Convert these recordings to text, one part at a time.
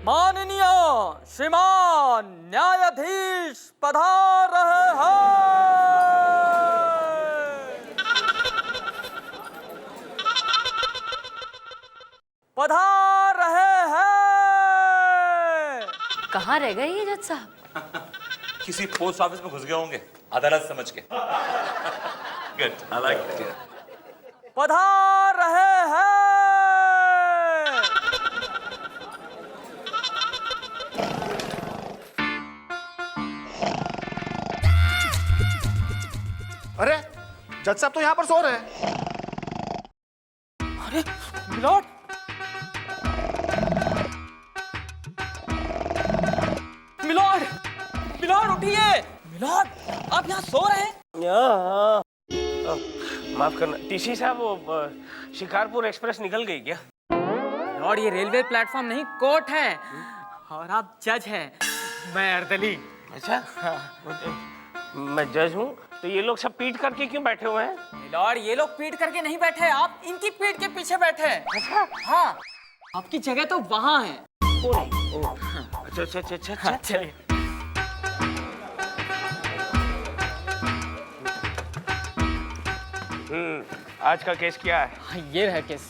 माननीय श्रीमान न्यायाधीश पधार रहे हैं। पधार रहे हैं। कहाँ रह गए ये जज साहब? किसी पोस्ट ऑफिस में घुस गए होंगे अदालत समझ के। Good, I like it. पधार रहे हैं। अरे जज साहब तो यहाँ पर सो रहे हैं। अरे मिलॉर्ड, मिलॉर्ड, मिलॉर्ड उठिए। मिलॉर्ड, आप यहाँ सो रहे हैं? माफ करना टीसी साहब, वो शिकारपुर एक्सप्रेस निकल गई क्या? मिलॉर्ड, ये रेलवे प्लेटफॉर्म नहीं कोर्ट है और आप जज हैं। मैं अर्दली। अच्छा, मैं जज हूँ तो ये लोग सब पीट करके क्यों बैठे हुए हैं? मिलॉर्ड, ये लोग पीठ करके नहीं बैठे, आप इनकी पीठ के पीछे बैठे हैं। अच्छा, हाँ, आपकी जगह तो वहाँ है। अच्छा अच्छा अच्छा अच्छा अच्छा। चलिए। आज का केस क्या है? हाँ, ये है केस।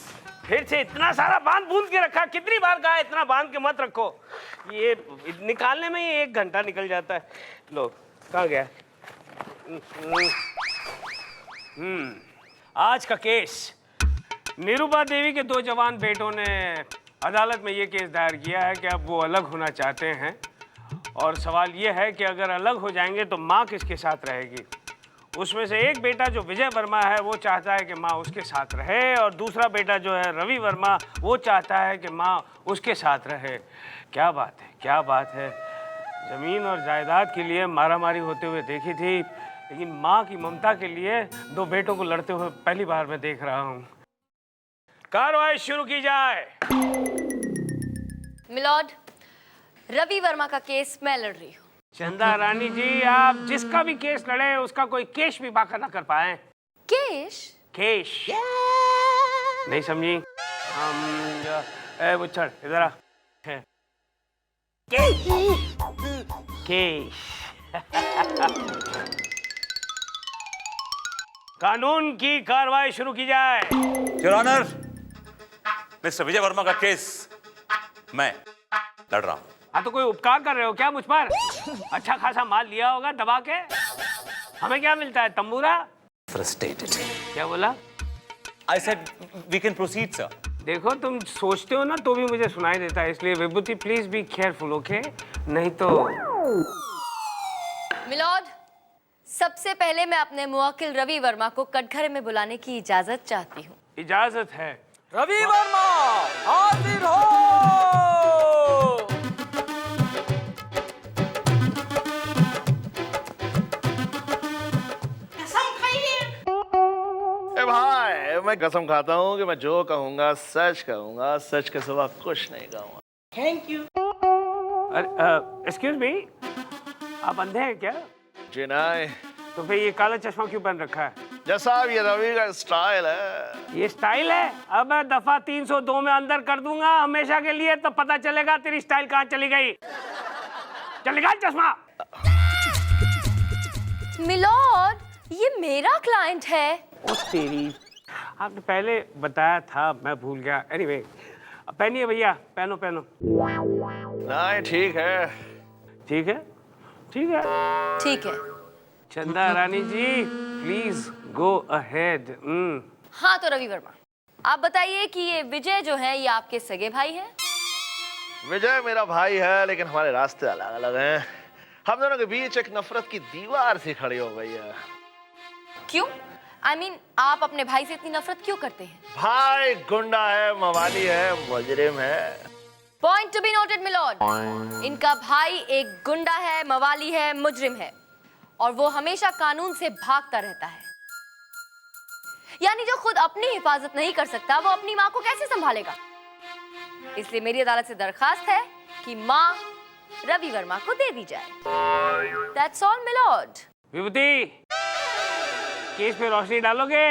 फिर से इतना सारा बांध बूंद के रखा, कितनी बार कहा इतना बांध के मत रखो। ये निकालने में ही 1 घंटा निकल जाता है। लो, कहाँ गया? आज का केस, निरुपा देवी के 2 जवान बेटों ने अदालत में ये केस दायर किया है कि अब वो अलग होना चाहते हैं और सवाल ये है कि अगर अलग हो जाएंगे तो माँ किसके साथ रहेगी। उसमें से एक बेटा जो विजय वर्मा है वो चाहता है कि माँ उसके साथ रहे और दूसरा बेटा जो है रवि वर्मा वो चाहता है कि माँ उसके साथ रहे। क्या बात है, क्या बात है। ज़मीन और जायदाद के लिए मारामारी होते हुए देखी थी, लेकिन माँ की ममता के लिए 2 बेटों को लड़ते हुए पहली बार मैं देख रहा हूँ। कार्रवाई शुरू की जाए। मिलॉर्ड, रवि वर्मा का केस मैं लड़ रही हूँ। चंदा रानी जी, आप जिसका भी केस लड़े उसका कोई केश भी बाका ना कर पाए। केश? केश नहीं समझी? वो चढ़ इधर आ। केश केश कानून की कार्रवाई शुरू की जाए। योर ऑनर, मिस्टर विजय वर्मा का केस मैं लड़ रहा हूं। हाँ, तो कोई उपकार कर रहे हो क्या मुझ पर? अच्छा खासा माल लिया होगा दबा के। हमें क्या मिलता है, तंबूरा? फ्रस्ट्रेटेड। क्या बोला? I said we can proceed sir. देखो, तुम सोचते हो ना तो भी मुझे सुनाई देता है, इसलिए विभूति प्लीज बी केयरफुल, ओके? नहीं तो। मिलॉर्ड, सबसे पहले मैं अपने मुवक्किल रवि वर्मा को कटघरे में बुलाने की इजाजत चाहती हूँ। इजाजत है। रवि वर्मा हाजिर हो। ए भाई, मैं कसम खाता हूँ कि मैं जो कहूँगा सच कहूँगा, सच के सिवा कुछ नहीं कहूँगा। Thank you. एक्सक्यूज मी, आप अंधे हैं क्या? जी नहीं। तो फिर ये काला चश्मा क्यों पहन रखा है? जैसा ये रवि का स्टाइल है। ये स्टाइल है? अब मैं दफा 302 में अंदर कर दूंगा हमेशा के लिए, तो पता चलेगा तेरी स्टाइल कहाँ चली गई। चलेगा चश्मा। मिलॉर्ड, ये मेरा क्लाइंट है। ओ तेरी, आपने पहले बताया था, मैं भूल गया। एनीवे, पहनिए भैया, पहनो पहनो। नहीं, ठीक है। ठीक है, ठीक है, ठीक है। चंदा Rani ji please go ahead. हाँ, तो रवि वर्मा, आप बताइए कि ये विजय जो है ये आपके सगे भाई हैं? विजय मेरा भाई है, लेकिन हमारे रास्ते अलग अलग हैं। हम दोनों के बीच एक नफरत की दीवार सी खड़ी हो गई है। क्यों? I mean, आप अपने भाई से इतनी नफरत क्यों करते हैं? भाई गुंडा है, मवाली है, मुजरिम है। Point to be noted milord, इनका भाई एक गुंडा है, मवाली है, मुजरिम है और वो हमेशा कानून से भागता रहता है। यानी जो खुद अपनी हिफाजत नहीं कर सकता वो अपनी माँ को कैसे संभालेगा? इसलिए मेरी अदालत से दरखास्त है कि माँ रवि वर्मा को दे दी जाए। That's all, milord. Vibhuti, case पे रोशनी डालोगे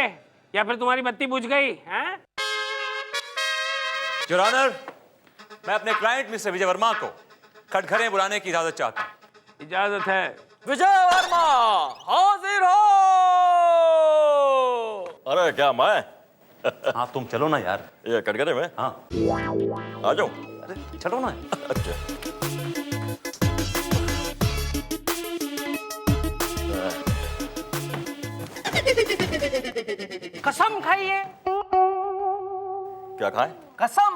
या फिर तुम्हारी बत्ती बुझ गई हैं? योर ऑनर, मैं अपने क्लाइंट मिस्टर विजय वर्मा को कटघरे बुलाने की इजाजत चाहता हूँ। इजाजत है। विजय वर्मा हाजिर हो। अरे क्या मैं हाँ तुम चलो ना यार। ये कटघरे में हाँ आ जाऊं? अरे चलो ना। अच्छा कसम खाइए। क्या खाएं? कसम।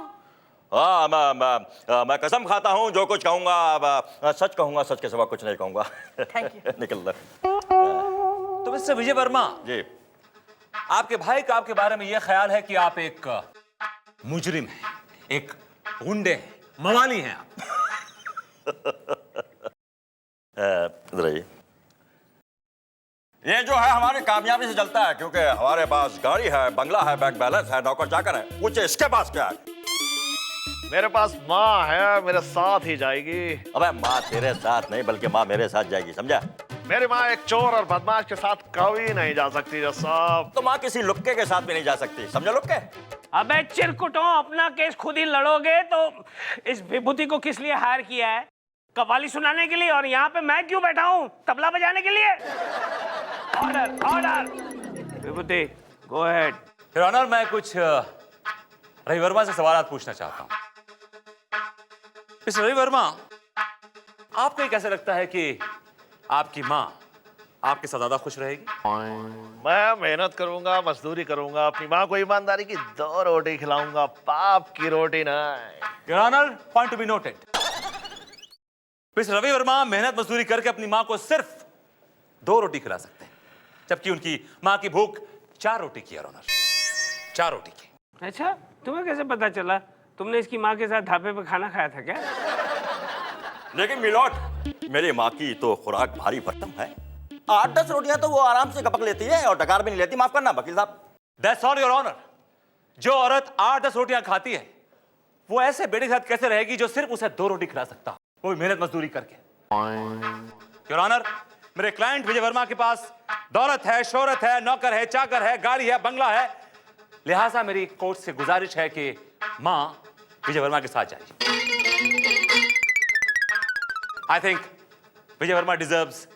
हाँ मैं कसम खाता हूँ, जो कुछ कहूँगा अब सच कहूँगा, सच के सिवा कुछ नहीं कहूँगा। Thank you. निकल ले। तो मिस्टर विजय वर्मा, जी आपके भाई का आपके बारे में यह ख्याल है कि आप एक मुजरिम हैं, एक गुंडे हैं, मवाली हैं आप। इधर आइए। ये जो है हमारी कामयाबी से चलता है, क्योंकि हमारे पास गाड़ी है, बंगला है, बैंक बैलेंस है, नौकर चाकर है। पूछे इसके पास क्या है? मेरे पास माँ है, मेरे साथ ही जाएगी। अबे माँ तेरे साथ नहीं, बल्कि माँ मेरे साथ जाएगी, समझा? मेरी माँ एक चोर और बदमाश के साथ कभी नहीं जा सकती जज साहब। तो माँ किसी लुक्के के साथ भी नहीं जा सकती, समझो लुक्के? अबे चिरकुटों, अपना केस खुद ही लड़ोगे तो इस विभूति को किस लिए हायर किया है? कव्वाली सुनाने के लिए, और यहाँ पे मैं क्यों बैठा हूँ? तबला बजाने के लिए? Order order. Vibhuti go ahead. Your honour, मैं कुछ रवि वर्मा से सवाल पूछना चाहता हूँ। मिस्टर रवि वर्मा, आपको ये कैसे लगता है कि आपकी माँ आपके साथ ज्यादा खुश रहेगी? मैं मेहनत करूंगा, मजदूरी करूंगा, अपनी माँ को ईमानदारी की 2 रोटी खिलाऊंगा, पाप की रोटी नहीं। Your honour, point to be noted. Mister Ravi Verma मेहनत मजदूरी करके अपनी माँ को सिर्फ 2 रोटी खिला सकते हैं, जबकि उनकी माँ की भूख 4 रोटी की। योर ऑनर, 4 रोटी की। अच्छा, तुम्हें कैसे पता चला? तुमने इसकी माँ के साथ ढाबे पे खाना खाया था क्या? लेकिन मिलोट, मेरी माँ की तो खुराक भारी भरकम है। 8-10 रोटियां तो वो आराम से गपक लेती है और डकार भी नहीं लेती। माफ करना वकील साहब। That's all your honour. जो औरत 8-10 रोटियां खाती है, वो ऐसे बेटे के साथ कैसे रहेगी जो सिर्फ उसे 2 रोटी खिला सकता हो, वो भी मेहनत मजदूरी करके? योर ऑनर, मेरे क्लाइंट विजय वर्मा के पास दौलत है, शोहरत है, नौकर है, चाकर है, गाड़ी है, बंगला है। लिहाजा मेरी कोर्ट से गुजारिश है कि मां विजय वर्मा के साथ जाइए। I think Vijay Verma deserves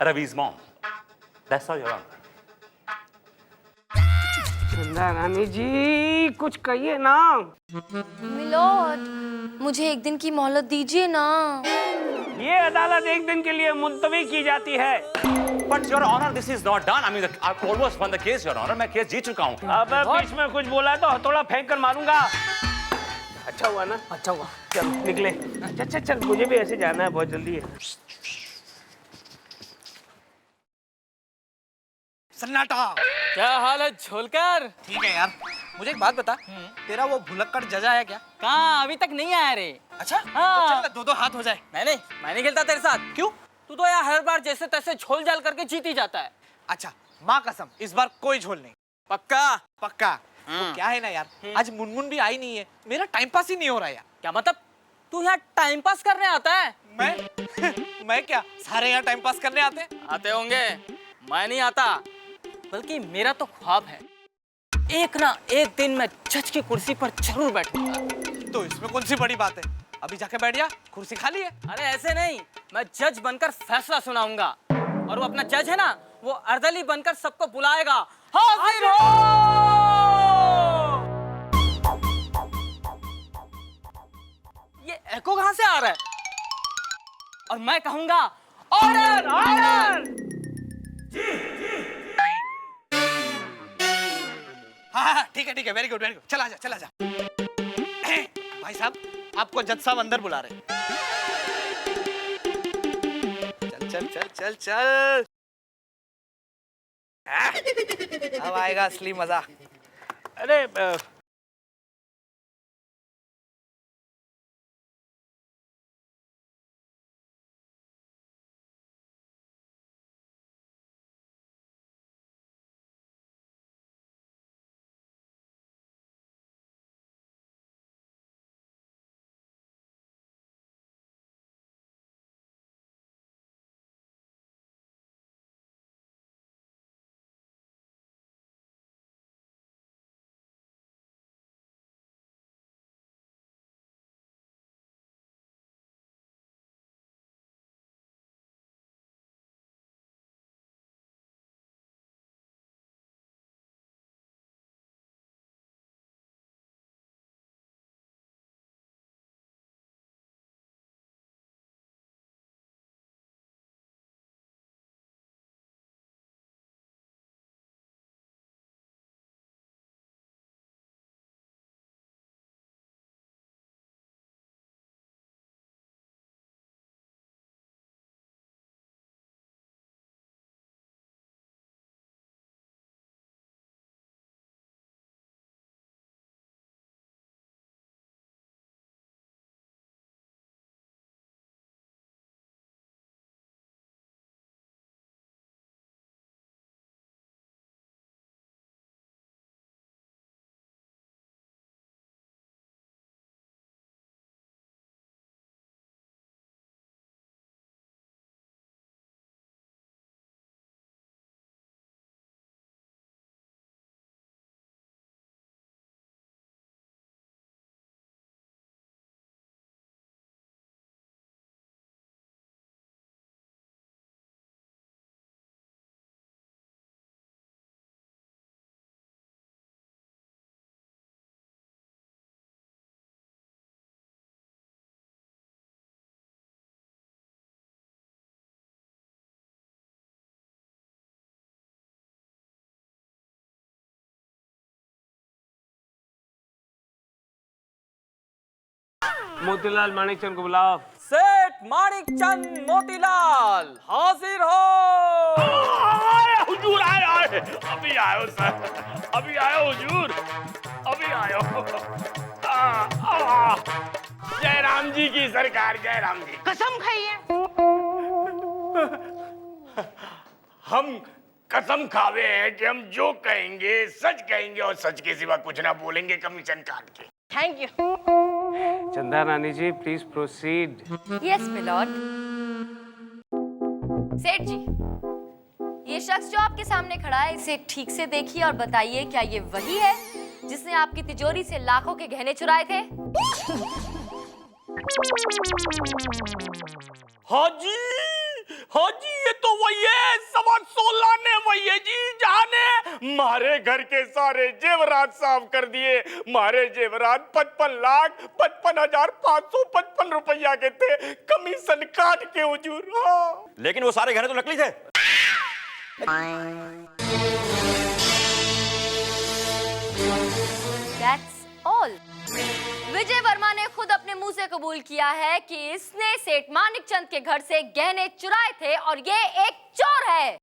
रवि's mom. That's all, Your Honor. चंदा रानी जी, कुछ कहिए ना। मिलोड, मुझे एक दिन की मोहलत दीजिए ना। ये अदालत एक दिन के लिए मुलतवी की जाती है। But Your Honor, this is not done. I mean, I've almost won the case, Your Honor. मैं केस जीत चुका हूँ। अब बीच में कुछ बोला तो हथौड़ा फेंक कर मारूंगा। अच्छा हुआ ना? अच्छा हुआ। चल निकले। अच्छा चल, मुझे भी ऐसे जाना है, बहुत जल्दी है। सन्नाटा। क्या हाल है झोलकर? ठीक है यार, मुझे एक बात बता, तेरा वो भुलक्कड़ जजा है क्या? कहाँ, अभी तक नहीं आया रे। अच्छा, हाँ। तो चल 2-2 हाथ हो जाए। मैं नहीं खेलता तेरे साथ। क्यों? तू तो यार हर बार जैसे तैसे झोल झाल करके जीत ही जाता है। अच्छा, माँ कसम, इस बार कोई झोल नहीं। पक्का? पक्का। तो क्या है ना यार, आज मुनमुन भी आई नहीं है, मेरा टाइम पास ही नहीं हो रहा यार। क्या मतलब? तू यहाँ टाइम पास करने आता है? मैं मैं क्या, सारे यहाँ टाइम पास करने आते हैं? आते होंगे, मैं नहीं आता। बल्कि मेरा तो ख्वाब है, एक ना एक दिन मैं जज की कुर्सी पर जरूर बैठूंगा। तो इसमें कौन सी बड़ी बात है, अभी जाके बैठ जा, कुर्सी खाली है। अरे ऐसे नहीं, मैं जज बनकर फैसला सुनाऊंगा, और वो अपना जज है ना, वो अर्दली बनकर सबको बुलाएगा। हाजिर हो! ये एको कहां से आ रहा है? और मैं कहूंगा ऑर्डर ऑर्डर। हाँ, ठीक है, वेरी गुड, चला जा। भाई साहब, आपको जज साहब अंदर बुला रहे हैं। चल। अब आएगा असली मजा। अरे मोतीलाल माणिकचंद को बुलाओ। सेठ माणिकचंद मोतीलाल हाजिर हो। हुजूर आए अभी आयो सर, अभी आयो हुजूर, अभी आयो। जय राम जी की सरकार, जय राम जी। कसम खाइए। हम कसम खावे हैं कि हम जो कहेंगे सच कहेंगे और सच के सिवा कुछ ना बोलेंगे कमीशन काट के। Thank you. Chanda Rani ji please proceed. Yes milord. सेठ जी, ये शख्स जो आपके सामने खड़ा है, इसे ठीक से देखिए और बताइए क्या ये वही है जिसने आपकी तिजोरी से लाखों के गहने चुराए थे? हाजी, हाजी ये तो वही है, 16.25 ने वही है जी, जाने मारे घर के सारे जेवरात साफ कर दिए। मारे जेवरात 55,55,555 रुपया के थे, कमीशन काट के हुजूर। हाँ। लेकिन वो सारे गहने तो नकली थे। That's all. विजय वर्मा ने खुद अपने मुंह से कबूल किया है कि इसने सेठ माणिकचंद के घर से गहने चुराए थे और ये एक चोर है।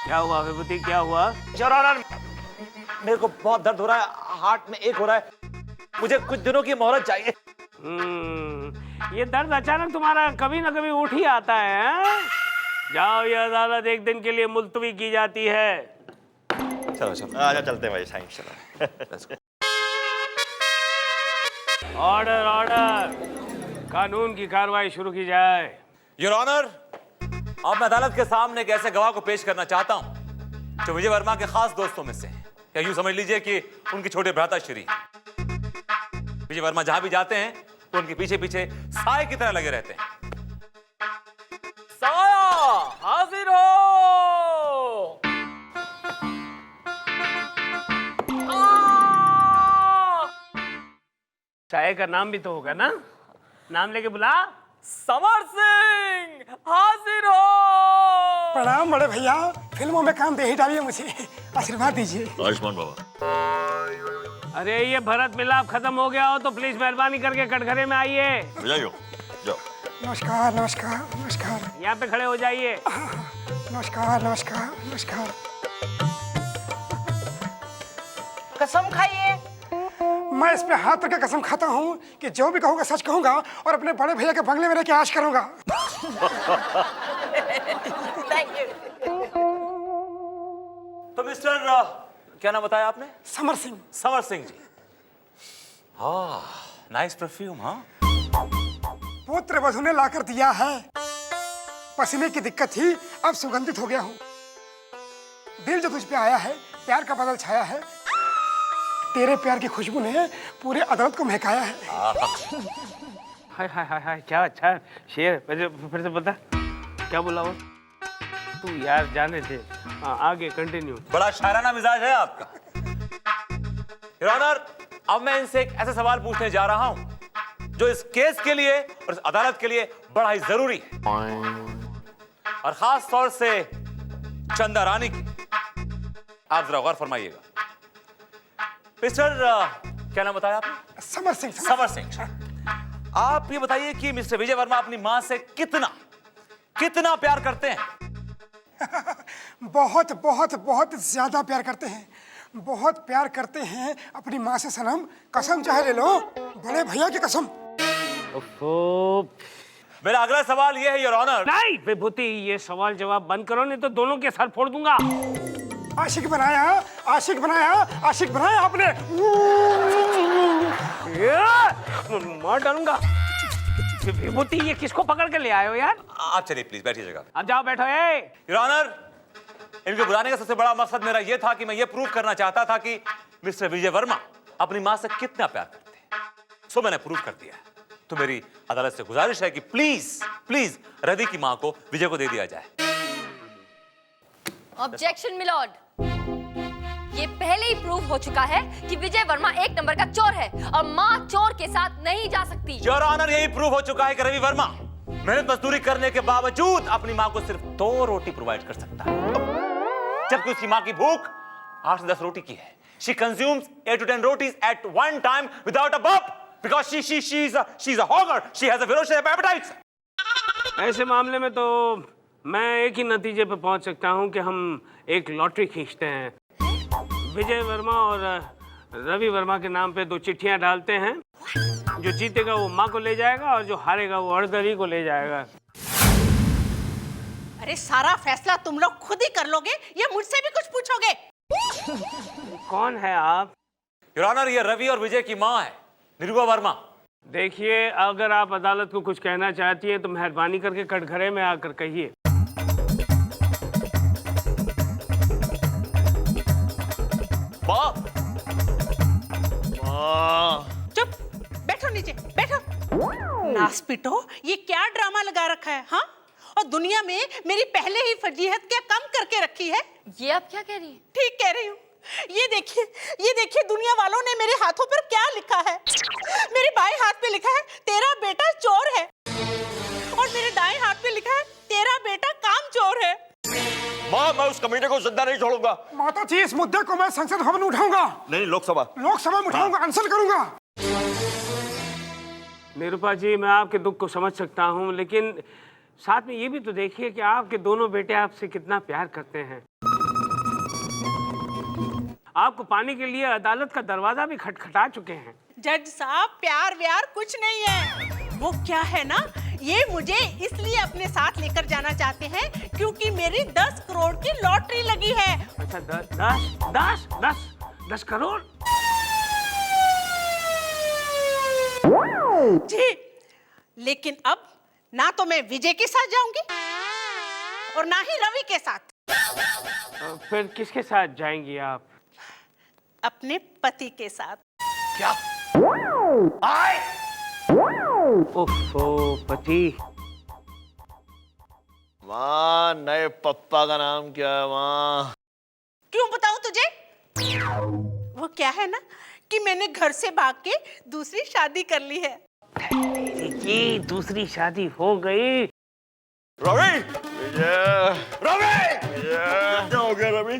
क्या हुआ विभूति, क्या हुआ? योर ऑनर, मेरे को बहुत दर्द हो रहा है, हार्ट में एक हो रहा है, मुझे कुछ दिनों की मोहलत चाहिए। ये दर्द अचानक तुम्हारा कभी ना कभी उठ ही आता है, हैं? जाओ, ये अदालत एक दिन के लिए मुलतवी की जाती है। चलो चलो, आजा चलते हैं भाई, थैंक्स। चलो। ऑर्डर, ऑर्डर, कानून की कार्रवाई शुरू की जाए। योर ऑनर, अब मैं अदालत के सामने एक ऐसे गवाह को पेश करना चाहता हूं जो विजय वर्मा के खास दोस्तों में से है, या यूं समझ लीजिए कि उनके छोटे भ्राताश्री। विजय वर्मा जहां भी जाते हैं तो उनके पीछे पीछे साए की तरह लगे रहते हैं। साया हाजिर हो। साये का नाम भी तो होगा ना, नाम लेके बुला। समर सिंह हाजिर हो। प्रणाम बड़े भैया, फिल्मों में काम दे ही डालिए, मुझे आशीर्वाद दीजिए। आयुष्मान बाबा। अरे ये भरत मिलाप खत्म हो गया हो तो प्लीज मेहरबानी करके कटघरे में आइए। जाइयो, जाओ। नमस्कार नमस्कार नमस्कार। यहाँ पे खड़े हो जाइए। नमस्कार नमस्कार नमस्कार। कसम खाइए। मैं इस पे हाथ रख के कसम खाता हूँ कि जो भी कहूँगा सच कहूँगा और अपने बड़े भैया के बंगले में रह के ऐश करूँगा। Thank you. तो मिस्टर क्या नाम बताया आपने? समर सिंह। समर सिंह जी। हाँ, नाइस परफ्यूम। हाँ, पुत्र वधू ने लाकर दिया है, पसीने की दिक्कत थी, अब सुगंधित हो गया हूँ। दिल जो तुझ पे आया है, प्यार का बादल छाया है, तेरे प्यार की खुशबू ने पूरे अदालत को महकाया है। हाय हाय हाय हाय, क्या अच्छा शेर। फिर से बता, क्या बोला वो? तू यार जाने थे। हाँ, आगे कंटिन्यू। बड़ा शायराना मिजाज है आपका। योर ऑनर, अब मैं इनसे एक ऐसा सवाल पूछने जा रहा हूं जो इस केस के लिए और इस अदालत के लिए बड़ा ही जरूरी है, और खास तौर से चंदा रानी की। आप जरा गौर फरमाइएगा। मिस्टर क्या नाम बताया आपने? समर सिंह। समर सिंह। आप ये बताइए कि मिस्टर विजय वर्मा अपनी मां से कितना कितना प्यार करते हैं? बहुत बहुत बहुत ज्यादा प्यार करते हैं, बहुत प्यार करते हैं अपनी माँ से सनम, कसम चाहे ले लो, बड़े भैया की कसम। मेरा अगला सवाल यह है योर ऑनर। नहीं विभूति, ये सवाल जवाब बंद करो, नहीं तो दोनों के सर फोड़ दूंगा। आशिक बनाया, आशिक बनाया, आशिक बनाया आपने। मार डालूंगा। विभूति, ये किसको पकड़ के ले आए हो यार? आप चलिए प्लीज, बैठिए जगह। अब जाओ बैठो। योर ऑनर, इनको बुलाने का सबसे बड़ा मकसद मेरा यह था कि मैं ये प्रूव करना चाहता था कि मिस्टर विजय वर्मा अपनी मां से कितना प्यार करते हैं। सो मैंने प्रूव कर दिया। तो मेरी अदालत से गुजारिश है कि प्लीज प्लीज रवि की मां को विजय को दे दिया जाए। ऑब्जेक्शन मिलॉर्ड, ये पहले ही प्रूव हो चुका है कि विजय वर्मा एक नंबर का चोर है और माँ चोर के साथ नहीं जा सकती। योर ऑनर, यही प्रूव हो चुका है कि रवि वर्मा मेहनत मजदूरी करने के बावजूद अपनी मां को सिर्फ 2 रोटी प्रोवाइड कर सकता है, जबकि उसकी मां की भूख 8 से 10 रोटी की है। She consumes 8 to 10 rotis at one time without a burp because she's a hogger. She has a ferocious appetite. ऐसे मामले में तो मैं एक ही नतीजे पे पहुंच सकता हूं कि हम एक लॉटरी खींचते हैं। विजय वर्मा और रवि वर्मा के नाम पे 2 चिट्ठियां डालते हैं। जो जीतेगा वो माँ को ले जाएगा और जो हारेगा वो अड़दरी को ले जाएगा। अरे सारा फैसला तुम लोग खुद ही कर लोगे या मुझसे भी कुछ पूछोगे? कौन है आप? Your Honor, ये रवि और विजय की माँ है, निरुपा वर्मा। देखिए, अगर आप अदालत को कुछ कहना चाहती हैं तो मेहरबानी करके कटघरे में आकर कहिए। माँ, चुप, बैठो नीचे, बैठो। नासपिटो, ये क्या ड्रामा लगा रखा है, हाँ? और दुनिया में मेरी पहले ही फजीहत क्या कम करके रखी है? ये आप क्या कह रही हैं? ठीक कह रही हूँ। ये देखिए दुनिया वालों ने मेरे हाथों पर क्या लिखा है। मेरे बाएं हाथ पे लिखा है तेरा बेटा चोर है और मेरे दाएं हाथ पे लिखा है तेरा बेटा कामचोर है। माँ, मैं उस कमीने को जिंदा नहीं छोड़ूंगा। माता जी, इस मुद्दे को मैं संसद भवन में उठाऊंगा। नहीं, लोकसभा लोकसभा में उठाऊंगा, अनशन करूंगा। निरुपा जी, मैं आपके दुख को समझ सकता हूँ, लेकिन साथ में ये भी तो देखिए कि आपके दोनों बेटे आपसे कितना प्यार करते हैं। आपको पाने के लिए अदालत का दरवाजा भी खटखटा चुके हैं। जज साहब, प्यार व्यार कुछ नहीं है। वो क्या है ना, ये मुझे इसलिए अपने साथ लेकर जाना चाहते हैं क्योंकि मेरी 10 करोड़ की लॉटरी लगी है। अच्छा, 10 करोड़? जी, लेकिन अब ना तो मैं विजय के साथ जाऊंगी और ना ही रवि के साथ। फिर किसके साथ जाएंगी आप? अपने पति के साथ। क्या? ओफो, पति। माँ, नए पप्पा का नाम क्या है माँ? क्यों बताऊं तुझे? वो क्या है ना कि मैंने घर से भाग के दूसरी शादी कर ली है। ये दूसरी शादी हो गई। रवि, विजय, रवि, विजय, क्या हो गया रवि?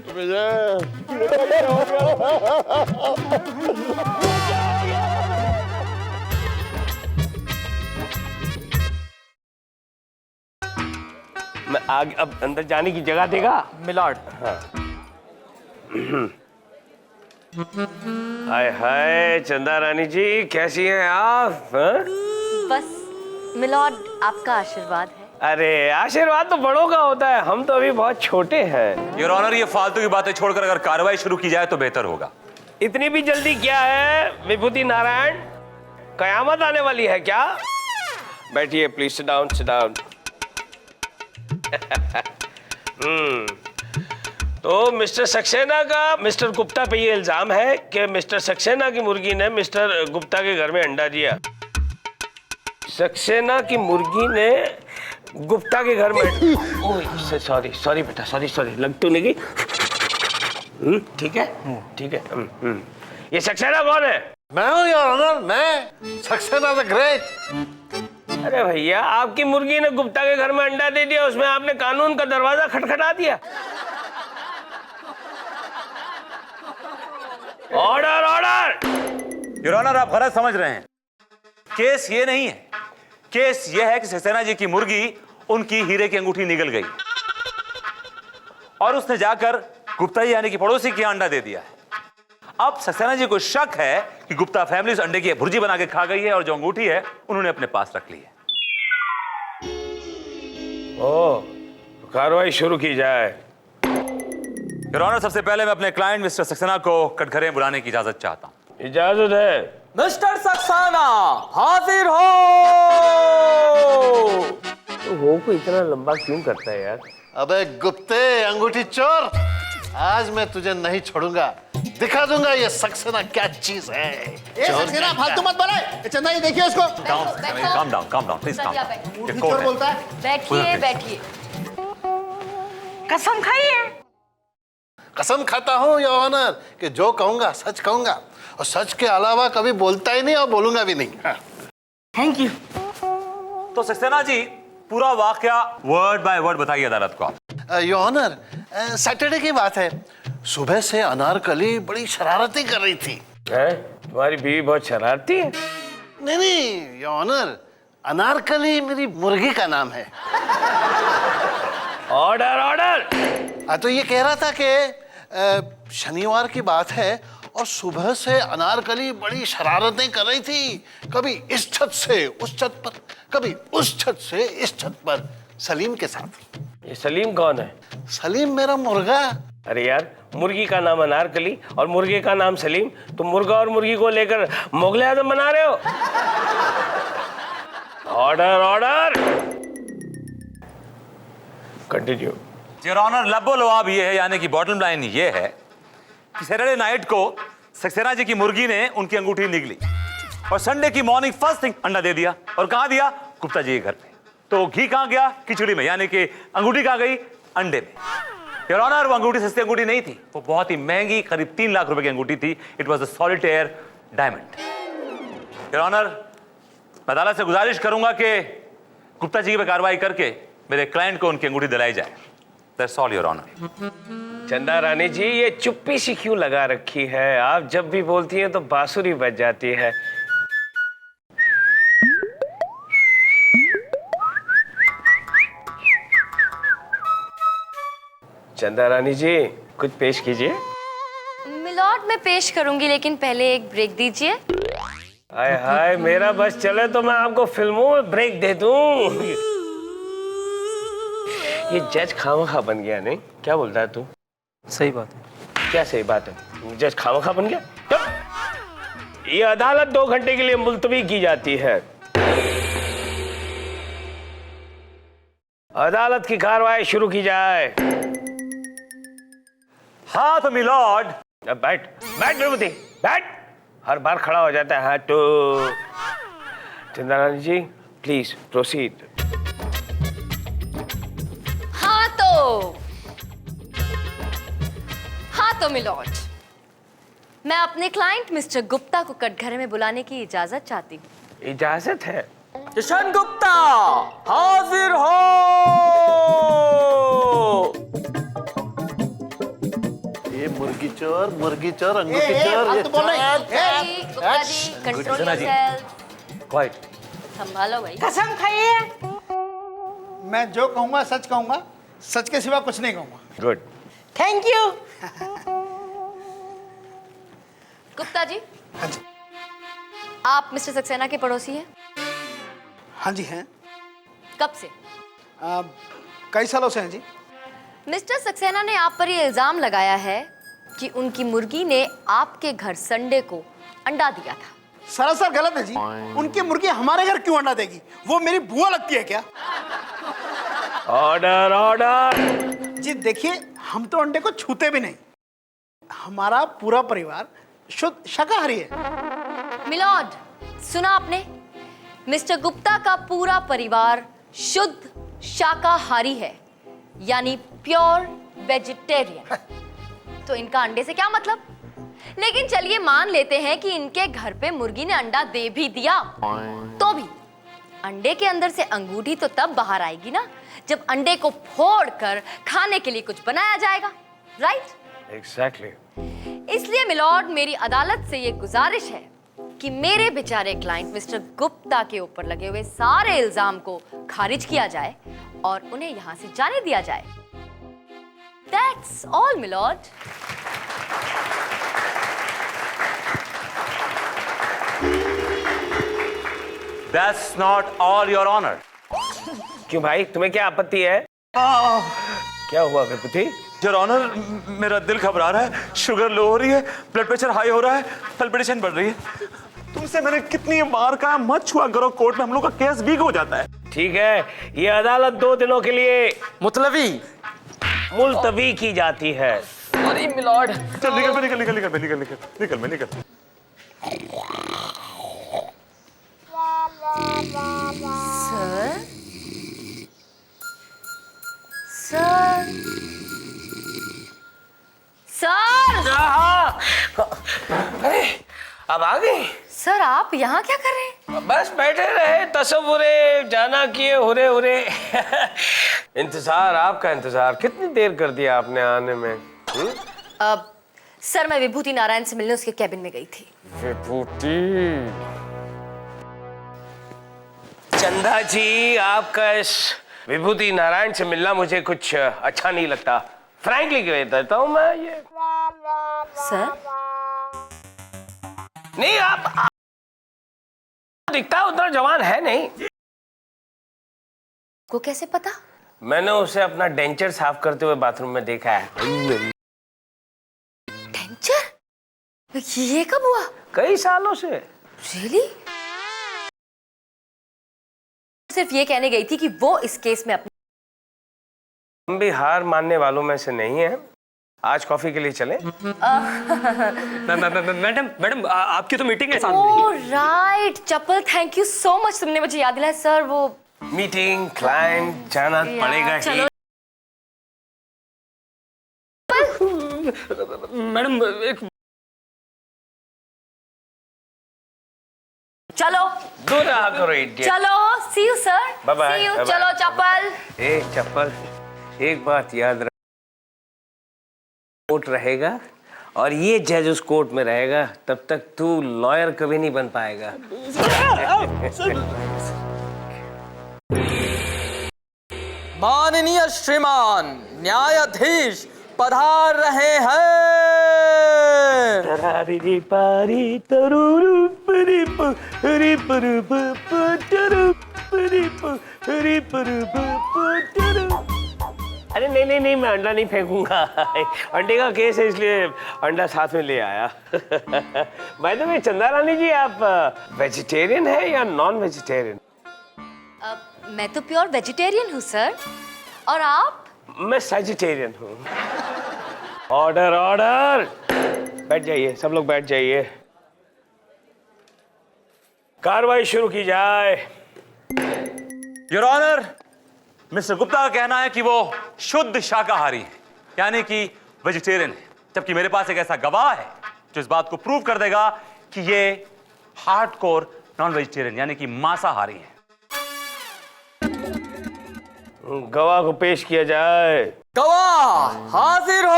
मैं आगे अब अंदर जाने की जगह देगा? मिलॉर्ड। हाय हाय, चंदा रानी जी, कैसी हैं आप? हाँ? बस मिलॉर्ड, आपका आशीर्वाद है। अरे, आशीर्वाद तो बड़ों का होता है, हम तो अभी बहुत छोटे हैं। योर ऑनर, ये फालतू की बातें छोड़कर अगर कार्रवाई शुरू की जाए तो बेहतर होगा। इतनी भी जल्दी क्या है विभूति नारायण? कयामत आने वाली है क्या? बैठिए please, sit down, sit down. तो मिस्टर सक्सेना का मिस्टर गुप्ता पे ये इल्जाम है कि मिस्टर सक्सेना की मुर्गी ने मिस्टर गुप्ता के घर में अंडा दिया। सक्सेना की मुर्गी ने गुप्ता के घर में ओह सॉरी बेटा, सॉरी लग तो नहीं गई। ठीक है। ये सक्सेना कौन है? मैं हूँ योर ऑनर, मैं सक्सेना द ग्रेट। अरे भैया, आपकी मुर्गी ने गुप्ता के घर में अंडा दे दिया, उसमें आपने कानून का दरवाजा खटखटा दिया। ऑर्डर! योर ऑनर, आप गलत समझ रहे हैं। केस ये नहीं है। केस ये है कि सक्सेना जी की मुर्गी उनकी हीरे की अंगूठी निगल गई और उसने जाकर गुप्ता जी यानी कि पड़ोसी की अंडा दे दिया है। अब सक्सेना जी को शक है कि गुप्ता फैमिली उस अंडे की भुर्जी बना के खा गई है और जो अंगूठी है उन्होंने अपने पास रख ली है। ओह, कार्रवाई शुरू की जाए। योर ऑनर, सबसे पहले मैं अपने क्लाइंट मिस्टर सक्सेना को कटघरे बुलाने की इजाजत चाहता हूं। इजाजत है। मिस्टर सक्सेना, हाजिर हो। तो हो को इतना लंबा क्यों करता है यार? अबे गुप्ते, अंगूठी चोर, आज मैं तुझे नहीं छोड़ूंगा। दिखा दूंगा ये सक्सेना क्या चीज है। सक्सेना, फालतू मत बोले। चंदा, ये देखिए इसको। Calm down, please calm down. चोर बोलता है। बैठिए। कसम खाइए। कसम खाता हूँ योर ऑनर कि जो कहूंगा सच कहूंगा और सच के अलावा कभी बोलता ही नहीं और बोलूंगा भी नहीं। Thank you. तो सक्सेना जी, पूरा वाकया वर्ड बाय वर्ड बताइए अदालत को आप। योर ऑनर, सैटरडे की बात है। सुबह से अनारकली बड़ी शरारतें कर रही थी। हैं? तुम्हारी बीवी बहुत शरारती है। नहीं नहीं योर ऑनर, अनारकली मेरी मुर्गी का नाम है। Order order. तो ये कह रहा था कि शनिवार की बात है और सुबह से अनारकली बड़ी शरारतें कर रही थी, कभी इस छत से उस छत पर, कभी उस छत से इस छत पर, सलीम के साथ। ये सलीम कौन है? सलीम मेरा मुर्गा। अरे यार, मुर्गी का नाम अनारकली और मुर्गे का नाम सलीम, तुम मुर्गा और मुर्गी को लेकर मुगल आजम बना रहे हो? Order order. Continue. Your honour, लबो लवाब ये है, यानी कि बॉटम लाइन ये है कि सैटरडे नाइट को सक्सेना जी की मुर्गी ने उनकी अंगूठी निकली और संडे की मॉर्निंग फर्स्ट थिंग अंडा दे दिया। और कहां दिया? गुप्ता जी के घर पे। तो घी कहां गया? खिचड़ी में, यानी कि अंगूठी कहां गई? अंडे में। योर ऑनर, वो अंगूठी सस्ती अंगूठी नहीं थी, वो बहुत ही महंगी, करीब 3 लाख रुपए की अंगूठी थी। It was a solitaire diamond. Your honour, मैं अदालत से गुजारिश करूंगा कि गुप्ता जी पे कार्रवाई करके मेरे क्लाइंट को उनकी अंगूठी दिलाई जाए। That's all your honour. Chanda Rani जी, ये चुप्पी सी क्यों लगा रखी है? आप जब भी बोलती हैं तो बांसुरी बज जाती है। चंदा रानी जी, कुछ पेश कीजिए। मिलॉर्ड, मैं पेश करूंगी, लेकिन पहले एक ब्रेक दीजिए। हाय हाय, मेरा बस चले तो मैं आपको फिल्मों में ब्रेक दे दूं। ये जज खामखा बन गया, नहीं? क्या बोलता है तू? सही बात है। क्या सही बात है? जज खामखा बन गया? ये अदालत 2 घंटे के लिए मुलतवी की जाती है। अदालत की कार्रवाई शुरू की जाए। हाँ तो मिलॉर्ड। अब बैठ बैठ विभूति, बैठ। हर बार खड़ा हो जाता है। हाँ तो चंदा रानी जी, प्लीज प्रोसीड। हाँ तो मिलॉर्ड, मैं अपने क्लाइंट मिस्टर गुप्ता को कटघरे में बुलाने की इजाजत चाहती हूँ। इजाजत है? किशन गुप्ता हाजिर हो। ये मुर्गी चोर अंगूठी चोर। Gupta ji, control yourself. Quite. संभालो भाई। कसम खाइए, मैं जो कहूंगा सच कहूंगा, सच के सिवा कुछ नहीं कहूंगा। Good. Thank you. Gupta ji, हाँ जी। आप मिस्टर सक्सेना के पड़ोसी हैं? हाँ जी हैं। कब से? कई सालों से हैं जी। मिस्टर सक्सेना ने आप पर ये इल्जाम लगाया है कि उनकी मुर्गी ने आपके घर संडे को अंडा दिया था। सरासर गलत है जी। उनकी मुर्गी हमारे घर क्यों अंडा देगी? वो मेरी बुआ लगती है क्या? Order order. जी देखिए, हम तो अंडे को छूते भी नहीं। हमारा पूरा परिवार शुद्ध शाकाहारी है। मिलॉर्ड, सुना आपने? मिस्टर गुप्ता का पूरा परिवार शुद्ध शाकाहारी है, यानी प्योर वेजिटेरियन। तो इनका अंडे से क्या मतलब? लेकिन चलिए मान लेते हैं कि इनके घर पे मुर्गी ने अंडा दे भी दिया, तो भी अंडे के अंदर से अंगूठी तो तब बाहर आएगी ना, जब अंडे को फोड़कर खाने के लिए कुछ बनाया जाएगा, राइट? एग्जैक्टली। इसलिए मिलॉर्ड, मेरी अदालत से ये गुजारिश है कि मेरे बेचारे क्लाइंट मिस्टर गुप्ता के ऊपर लगे हुए सारे इल्जाम को खारिज किया जाए और उन्हें यहां से जाने दिया जाए। That's all, milord. That's not all, your honor. क्यों भाई, तुम्हें क्या आपत्ति है? क्या हुआ विभूति? योर ऑनर, मेरा दिल घबरा रहा है, शुगर लो हो रही है, ब्लड प्रेशर हाई हो रहा है, पल्पिटेशन बढ़ रही है। तुमसे मैंने कितनी बार कहा मत छुआ करो, कोर्ट में हम लोग का केस वीक हो जाता है। ठीक है, ये अदालत 2 दिनों के लिए मुलतवी की जाती है। अरे मिलॉर्ड, चल निकल। सर, अरे अब आ गई? सर आप यहाँ क्या कर रहे हैं? बस बैठे रहे, तसव्वुरे जाना किए, हुरे हुरे। इंतजार, आपका इंतजार। कितनी देर कर दिया आपने आने में? सर मैं विभूति नारायण से मिलने उसके कैबिन में गई थी। विभूति। चंदा जी, आपका इस विभूति नारायण से मिलना मुझे कुछ अच्छा नहीं लगता। फ्रैंकली कह देता हूं मैं ये। सर नहीं, आप दिखता उतना जवान है नहीं। को कैसे पता? मैंने उसे अपना डेंचर साफ करते हुए बाथरूम में देखा है। डेंचर? ये कब हुआ? कई सालों से। रियली? सिर्फ ये कहने गई थी कि वो इस केस में अपनी। हम भी हार मानने वालों में से नहीं हैं। आज कॉफी के लिए चले? मैडम आपकी तो मीटिंग है oh right, chappal, thank you so much, तुमने मुझे याद दिलाया। सर वो मीटिंग, क्लाइंट, जाना पड़ेगा ही। मैडम एक चलो दूर रहा करो इडियट। चलो, see you sir. Bye bye. See you. चलो चप्पल। एक चप्पल, एक बात याद रख, कोर्ट रहेगा और ये जज उस कोर्ट में रहेगा, तब तक तू लॉयर कभी नहीं बन पाएगा। माननीय श्रीमान न्यायाधीश पधार रहे हैं। अरे नहीं नहीं नहीं, मैं अंडा नहीं फेंकूंगा। अंडे का केस है इसलिए अंडा साथ में ले आया। बाय द वे चंदा रानी जी, आप वेजिटेरियन है या नॉन वेजिटेरियन? मैं तो प्योर वेजिटेरियन हूँ सर। और आप? मैं सेजिटेरियन हूँ। Order order. बैठ जाइए, सब लोग बैठ जाइए। कार्रवाई शुरू की जाए। योर ऑनर, मिस्टर गुप्ता का कहना है कि वो शुद्ध शाकाहारी है, यानी कि वेजिटेरियन है, जबकि मेरे पास एक ऐसा गवाह है जो इस बात को प्रूव कर देगा कि ये हार्डकोर नॉन वेजिटेरियन यानी कि मांसाहारी है। गवाह को पेश किया जाए। गवाह हाजिर हो।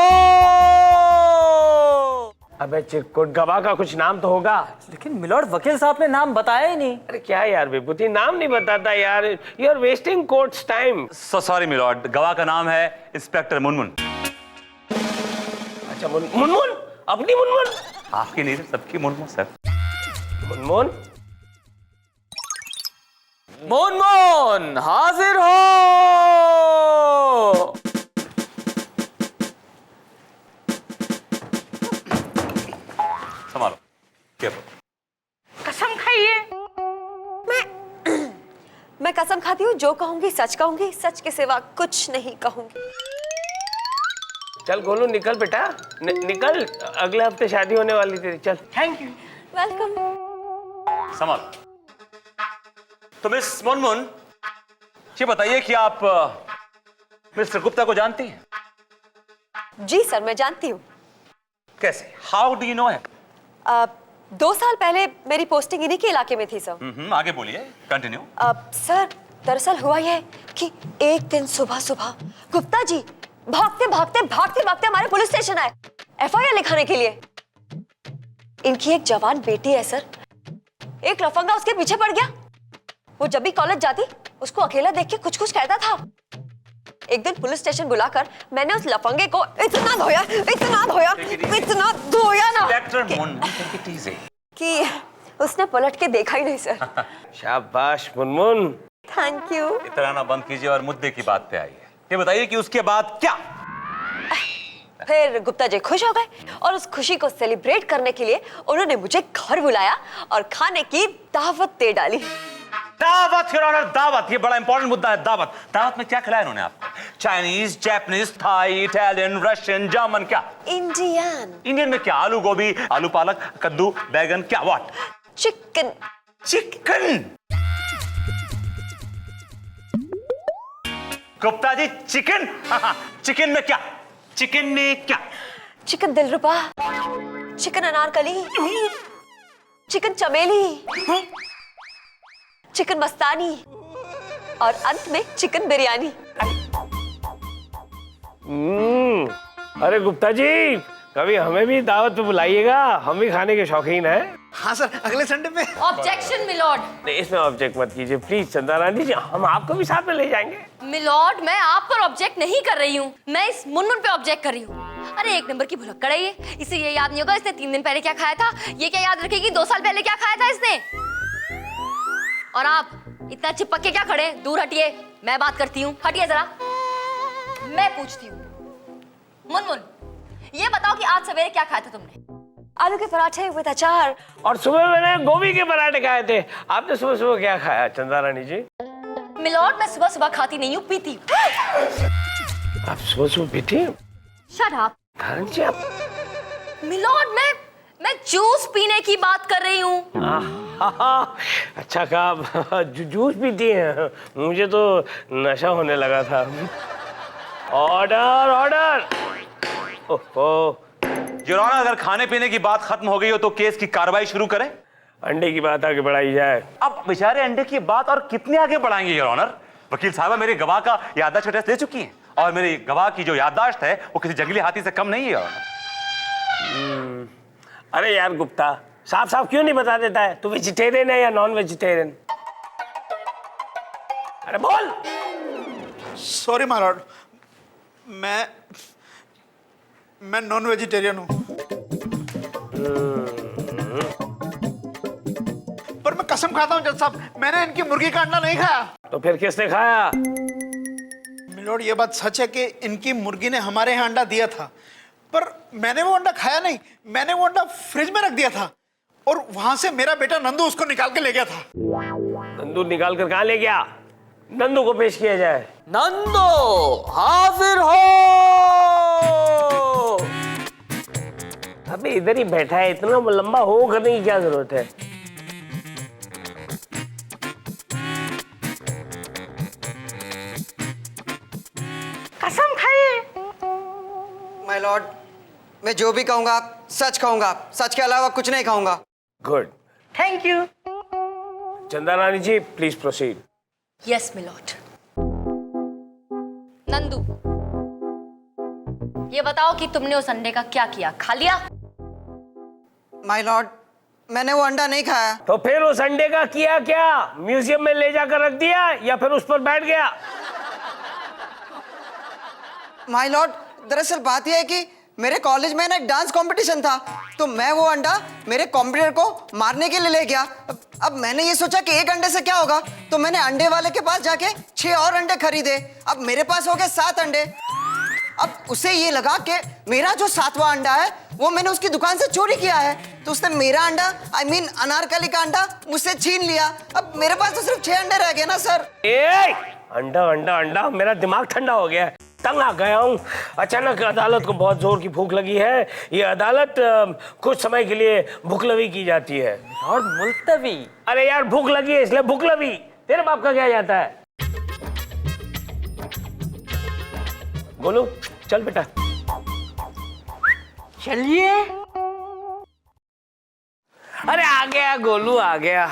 अबे चिरकुट, गवाह का कुछ नाम तो होगा। लेकिन मिलॉर्ड वकील साहब ने नाम बताया ही नहीं। अरे क्या यार विभूति, नाम नहीं बताता यार। You are wasting court's time. Sorry milord, गवाह का नाम है इंस्पेक्टर मुनमुन। अच्छा मुनमुन, अपनी मुनमुन? आपकी नहीं, सबकी मुनमुन सर। मुनमुन, मुनमुन हाजिर हो। संभालो। कसम खाइए। मैं कसम खाती हूँ, जो कहूंगी सच कहूंगी, सच के सिवा कुछ नहीं कहूंगी। चल गोलू निकल बेटा, निकल। अगले हफ्ते शादी होने वाली तेरी। चल। Thank you. वेलकम। संभालो। तो मिस मुनमुन, ये बताइए कि आप मिस्टर गुप्ता को जानती हैं? जी सर, मैं जानती हूँ। कैसे? How do you know him? 2 साल पहले मेरी पोस्टिंग इन्हीं के इलाके में थी सर। आगे बोलिए, कंटिन्यू। सर दरअसल हुआ यह कि एक दिन सुबह सुबह गुप्ता जी भागते भागते भागते भागते हमारे पुलिस स्टेशन आए FIR लिखाने के लिए। इनकी एक जवान बेटी है सर। एक लफंगा उसके पीछे पड़ गया। वो जब भी कॉलेज जाती उसको अकेला देख के कुछ कुछ कहता था। एक दिन पुलिस स्टेशन बुलाकर मैंने उस लफंगे को इतना धोया ना कि उसने पलट के देखा ही नहीं सर। शाबाश मुनमुन। Thank you. इतराना बंद कीजिए और मुद्दे की बात पे आइए। ये बताइए कि उसके बाद क्या? फिर गुप्ता जी खुश हो गए और उस खुशी को सेलिब्रेट करने के लिए उन्होंने मुझे घर बुलाया और खाने की दावत दे डाली। दावत, योर ऑनर, दावत। ये बड़ा इंपॉर्टेंट मुद्दा है। दावत, दावत में क्या खिलाया इन्होंने आपको? Chinese, Japanese, Thai, Italian, Russian, German, क्या? इंडियन। इंडियन में क्या? आलू गोभी, आलू पालक, कद्दू, बैगन, क्या? What? Chicken. Chicken? Gupta ji, chicken? Chicken में क्या? चिकन में क्या? चिकन दिलरुबा, चिकन अनारकली, चिकन चमेली, चिकन मस्तानी और अंत में चिकन बिरयानी। अरे गुप्ता जी, कभी हमें भी दावत पे बुलाइएगा, हम भी खाने के शौकीन हैं। हाँ सर, अगले संडे पे। Objection milord. नहीं, इसमें ऑब्जेक्ट मत कीजिए प्लीज चंदा रानी जी, हम आपको भी साथ में ले जाएंगे। मिलॉर्ड, मैं आप पर ऑब्जेक्ट नहीं कर रही हूँ, मैं इस मुनमुन पे ऑब्जेक्ट कर रही हूँ। अरे एक नंबर की भुलक्कड़ है ये, इसे ये याद नहीं होगा इसने 3 दिन पहले क्या खाया था, ये क्या याद रखेगी 2 साल पहले क्या खाया था इसने। और आप इतना चिपक के क्या खड़े, दूर हटिए, मैं बात करती हूँ, हटिए जरा। मैं पूछती हूँ, मुनमुन ये बताओ कि आज सवेरे क्या खाया था तुमने? आलू के पराठे विद अचार। और सुबह मैंने गोभी के पराठे खाए थे। आपने सुबह सुबह क्या खाया चंदा रानी जी? मिलॉर्ड, मैं सुबह सुबह खाती नहीं हूँ, पीती हूँ। आप सुबह सुबह पीती? Shut up. धारण जी आप। मिलॉर्ड, मैं जूस पीने की बात कर रही हूँ। अच्छा कहा, जूस पीती हैं, मुझे तो नशा होने लगा था। Order order. ओहो योर ऑनर, अगर खाने पीने की बात खत्म हो गई हो तो केस की कार्रवाई शुरू करें। अंडे की बात आगे बढ़ाई जाए। अब बेचारे अंडे की बात और कितने आगे बढ़ाएंगे योर ऑनर? वकील साहबा मेरे गवाह का याददाश्त टेस्ट ले चुकी हैं और मेरे गवाह की जो याददाश्त है वो किसी जंगली हाथी से कम नहीं है योर ऑनर। अरे यार गुप्ता, साफ साफ क्यों नहीं बता देता है तू वेजिटेरियन है या नॉन वेजिटेरियन? अरे बोल। सॉरी माय लॉर्ड, मैं नॉन वेजिटेरियन हूँ। पर मैं कसम खाता हूँ जज साहब, मैंने इनकी मुर्गी का अंडा नहीं खाया। तो फिर किसने खाया? मिलोड, ये बात सच है कि इनकी मुर्गी ने हमारे यहाँ अंडा दिया था, पर मैंने वो अंडा खाया नहीं। मैंने वो अंडा फ्रिज में रख दिया था और वहां से मेरा बेटा नंदू उसको निकाल के ले गया था। नंदू निकाल कर कहाँ ले गया? नंदू को पेश किया जाए। नंदो हाजिर हो। अबे इधर ही बैठा है, इतना लंबा हो करने की क्या जरूरत है? कसम खाइए। माय लॉर्ड, मैं जो भी कहूंगा सच कहूंगा, सच के अलावा कुछ नहीं कहूंगा। Good. Thank you. Chanda Rani ji please proceed. Yes milord. Nandu, ये बताओ कि तुमने उस अंडे का क्या किया, खा लिया? माय लॉर्ड, मैंने वो अंडा नहीं खाया। तो फिर उस अंडे का किया क्या? म्यूजियम में ले जाकर रख दिया या फिर उस पर बैठ गया? माय लॉर्ड, दरअसल बात यह है कि मेरे कॉलेज में ना एक डांस कंपटीशन था, तो मैं वो अंडा मेरे कॉम्पिटिटर को मारने के लिए ले गया। अब मैंने ये सोचा कि एक अंडे से क्या होगा, तो मैंने अंडे वाले के पास जाके 6 और अंडे खरीदे। अब मेरे पास हो गए 7 अंडे। अब उसे ये लगा कि मेरा जो 7वां अंडा है वो मैंने उसकी दुकान से चोरी किया है, तो उसने मेरा अंडा, I mean अनारकली का अंडा मुझसे छीन लिया। अब मेरे पास तो सिर्फ 6 अंडे रह गए ना सर। अंडा अंडा अंडा, मेरा दिमाग ठंडा हो गया है, तंग आ गया हूँ। अचानक अदालत को बहुत जोर की भूख लगी है। ये अदालत कुछ समय के लिए भुखलवी की जाती है। और मुल्तवी। अरे यार भूख लगी है इसलिए भुखलवी। तेरे बाप का क्या जाता है? गोलू चल बेटा। चलिए। अरे आ गया गोलू, आ गया।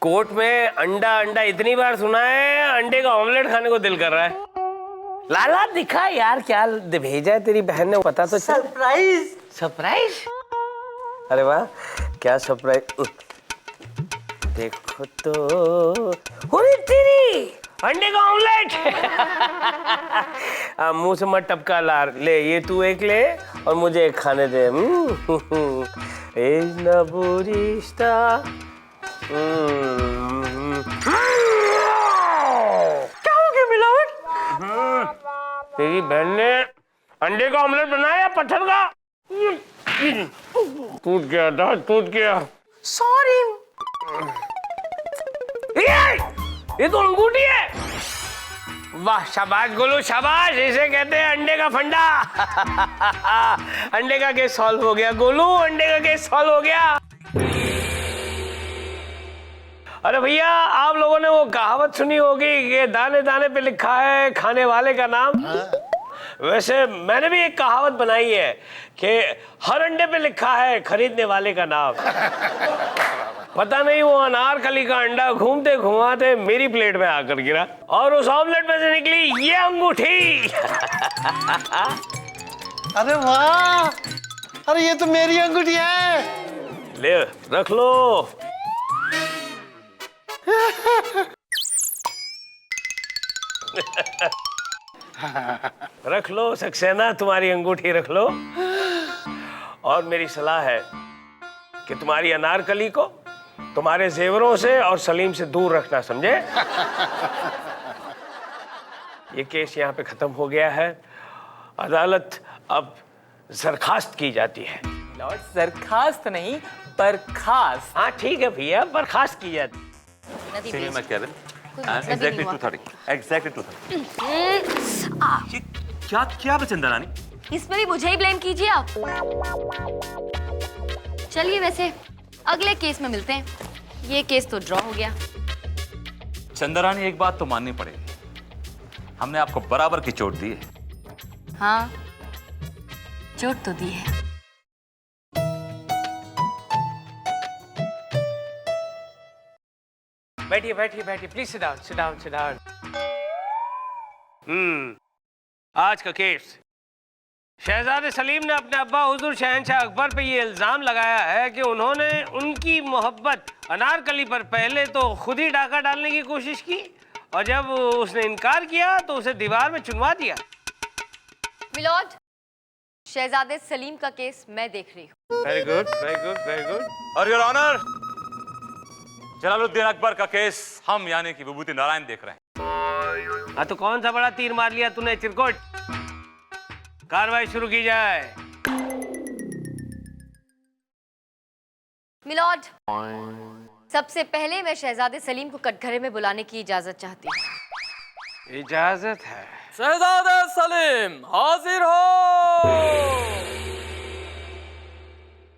कोर्ट में अंडा अंडा इतनी बार सुना है, अंडे का ऑमलेट खाने को दिल कर रहा है। लाला दिखा यार क्या भेजा है तेरी बहन ने, पता तो चल। सरप्राइज। सरप्राइज? अरे वाह, क्या सरप्राइज। देखो तो, अरे तेरी अंडे का ऑमलेट। मुंह से मत टपका लार। ले ये तू एक ले और मुझे एक खाने दे। रिश्ता क्या हो गया मिलॉर्ड? तेरी बहन ने अंडे का ऑमलेट बनाया पत्थर का। टूट गया था, टूट गया। सॉरी। ये तो अंगूठी है। वाह शाबाश गोलू शाबाश, इसे कहते हैं अंडे का फंडा। अंडे का केस सॉल्व हो गया गोलू, अंडे का केस सॉल्व हो गया। अरे भैया, आप लोगों ने वो कहावत सुनी होगी कि दाने दाने पे लिखा है खाने वाले का नाम। वैसे मैंने भी एक कहावत बनाई है कि हर अंडे पे लिखा है खरीदने वाले का नाम। पता नहीं वो अनारकली का अंडा घूमते घुमाते मेरी प्लेट में आकर गिरा और उस ऑमलेट में से निकली ये अंगूठी। अरे वाह, अरे ये तो मेरी अंगूठी है। ले रख लो। रख लो सक्सेना, तुम्हारी अंगूठी रख लो। और मेरी सलाह है कि तुम्हारी अनारकली को तुम्हारे जेवरों से और सलीम से दूर रखना, समझे? ये केस यहाँ पे खत्म हो गया है। अदालत अब बर्खास्त की जाती है। लॉर्ड बर्खास्त नहीं, बर्खास्त। हाँ ठीक है भैया, बर्खास्त की जाती है। नदी सीरियल भेज। में केविन कोई मतलब ही एग्जैक्टली नहीं हुआ। 230 एग्जैक्टली 230। ये क्या क्या चंदा रानी? इसमें भी मुझे ही ब्लेम कीजिए आप। चलिए वैसे अगले केस में मिलते हैं। ये केस तो ड्रॉ हो गया। चंदा रानी, एक बात तो माननी पड़ेगी, हमने आपको बराबर की चोट दी है। हाँ, चोट तो दी है। बैठिए बैठिए बैठिए, please sit down sit down sit down. आज का केस, शहजादे सलीम ने अपने अब्बा हुजूर शहंशाह अकबर पे ये इल्जाम लगाया है कि उन्होंने उनकी मोहब्बत अनारकली पर पहले तो खुद ही डाका डालने की कोशिश की, और जब उसने इनकार किया तो उसे दीवार में चुनवा दिया। मिलॉर्ड, शहजादे सलीम का केस मैं देख रही हूँ। Very good very good very good. और योर ऑनर, जलालुद्दीन अकबर का केस हम यानी कि विभूति नारायण देख रहे हैं। हाँ तो कौन सा बड़ा तीर मार लिया तूने चिरकुट? कार्रवाई शुरू की जाए। मिलॉर्ड, सबसे पहले मैं शहजादे सलीम को कटघरे में बुलाने की इजाजत चाहती हूँ। इजाजत है। शहजादे सलीम हाजिर हो।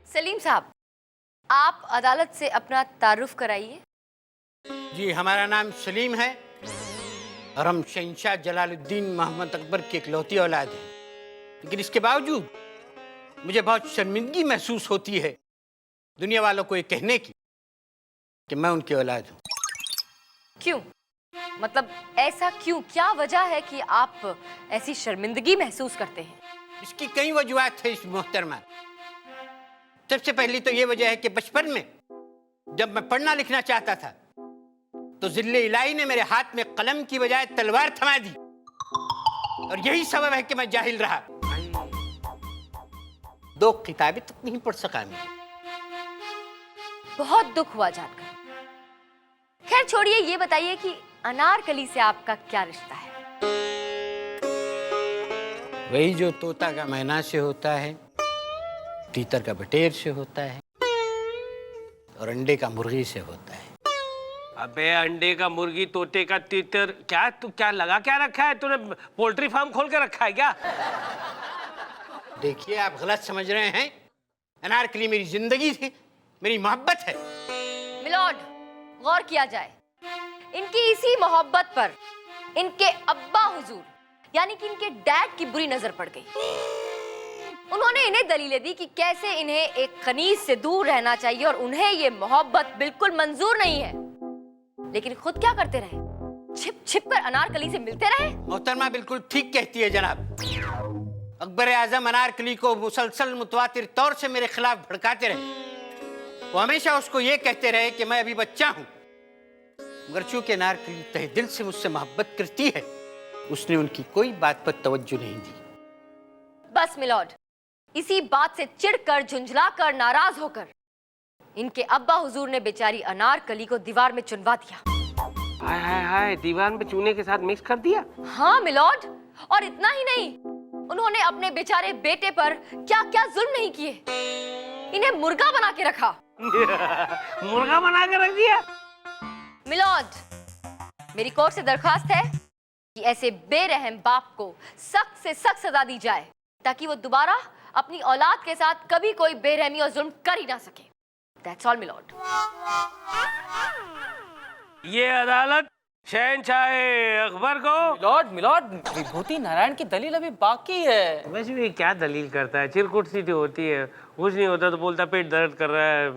सलीम साहब, आप अदालत से अपना तारुफ कराइए। जी, हमारा नाम सलीम है और हम शहंशाह जलालुद्दीन मोहम्मद अकबर की इकलौती औलाद हैं। लेकिन इसके बावजूद मुझे बहुत शर्मिंदगी महसूस होती है दुनिया वालों को ये कहने की कि मैं उनकी औलाद हूँ। क्यों? मतलब ऐसा क्यों? क्या वजह है कि आप ऐसी शर्मिंदगी महसूस करते हैं? इसकी कई वजूहत है इस मोहतरमा। सबसे पहली तो ये वजह है कि बचपन में जब मैं पढ़ना लिखना चाहता था तो जिल्ले इलाही ने मेरे हाथ में कलम की बजाय तलवार थमा दी, और यही सबब है कि मैं जाहिल रहा। 2 किताबें तक नहीं पढ़ सका मैं। बहुत दुख हुआ जानकर। खैर छोड़िए, ये बताइए कि अनारकली से आपका क्या रिश्ता है? वही जो तोता का मैना से होता है, तीतर का बटेर से होता है और अंडे का मुर्गी से होता है। अबे अंडे का मुर्गी, तोते का तीतर, क्या तू क्या लगा क्या रखा है तूने? पोल्ट्री फार्म खोल के रखा है क्या? देखिए, आप गलत समझ रहे हैं। अनारकली मेरी जिंदगी थी, मेरी मोहब्बत है। मिलॉर्ड, गौर किया जाए। इनकी इसी मोहब्बत पर इनके अब्बा हुजूर यानी कि इनके डैड की बुरी नजर पड़ गई। उन्होंने इन्हें दलीलें दी कि कैसे इन्हें एक खनीज से दूर रहना चाहिए और उन्हें ये मोहब्बत बिल्कुल मंजूर नहीं है। लेकिन खुद क्या करते रहे? छिप छिप कर अनारकली से मिलते रहे। मोहतरमा बिल्कुल ठीक कहती है जनाब। अकबर आजम अनारकली को मुसलसल मुतवातिर तौर से मेरे खिलाफ भड़काते रहे। वो हमेशा उसको ये कहते रहे कि मैं अभी बच्चा हूं, मगर चूंकि अनारकली तहे दिल से मुझसे मोहब्बत करती है, उसने उनकी कोई बात पर तवज्जो नहीं दी। बस मिलॉर्ड, इसी बात से चिढ़कर, झुंझलाकर, नाराज होकर इनके अब्बा हुजूर ने बेचारी अनारकली को दीवार में चुनवा दिया। हाय हाय हाय, दीवार में चूने के साथ मिक्स कर दिया? हाँ मिलॉर्ड, और इतना ही नहीं, उन्होंने अपने बेचारे बेटे पर क्या क्या जुल्म नहीं किए। इन्हें मुर्गा बना के रखा। मुर्गा बना के रख दिया? मिलॉर्ड, मेरी कोर्ट से दरखास्त है कि ऐसे बेरहम बाप को सख्त से सख्त सजा दी जाए ताकि वो दोबारा अपनी औलाद के साथ कभी कोई बेरहमी और जुल्म कर ही ना सके। That's all, milord. ये अदालत शहंशाह अकबर को। मिलॉर्ड, विभूति नारायण की दलील अभी बाकी है। वैसे भी क्या दलील करता है? चिरकुट सी तो होती है, कुछ नहीं होता तो बोलता पेट दर्द कर रहा है।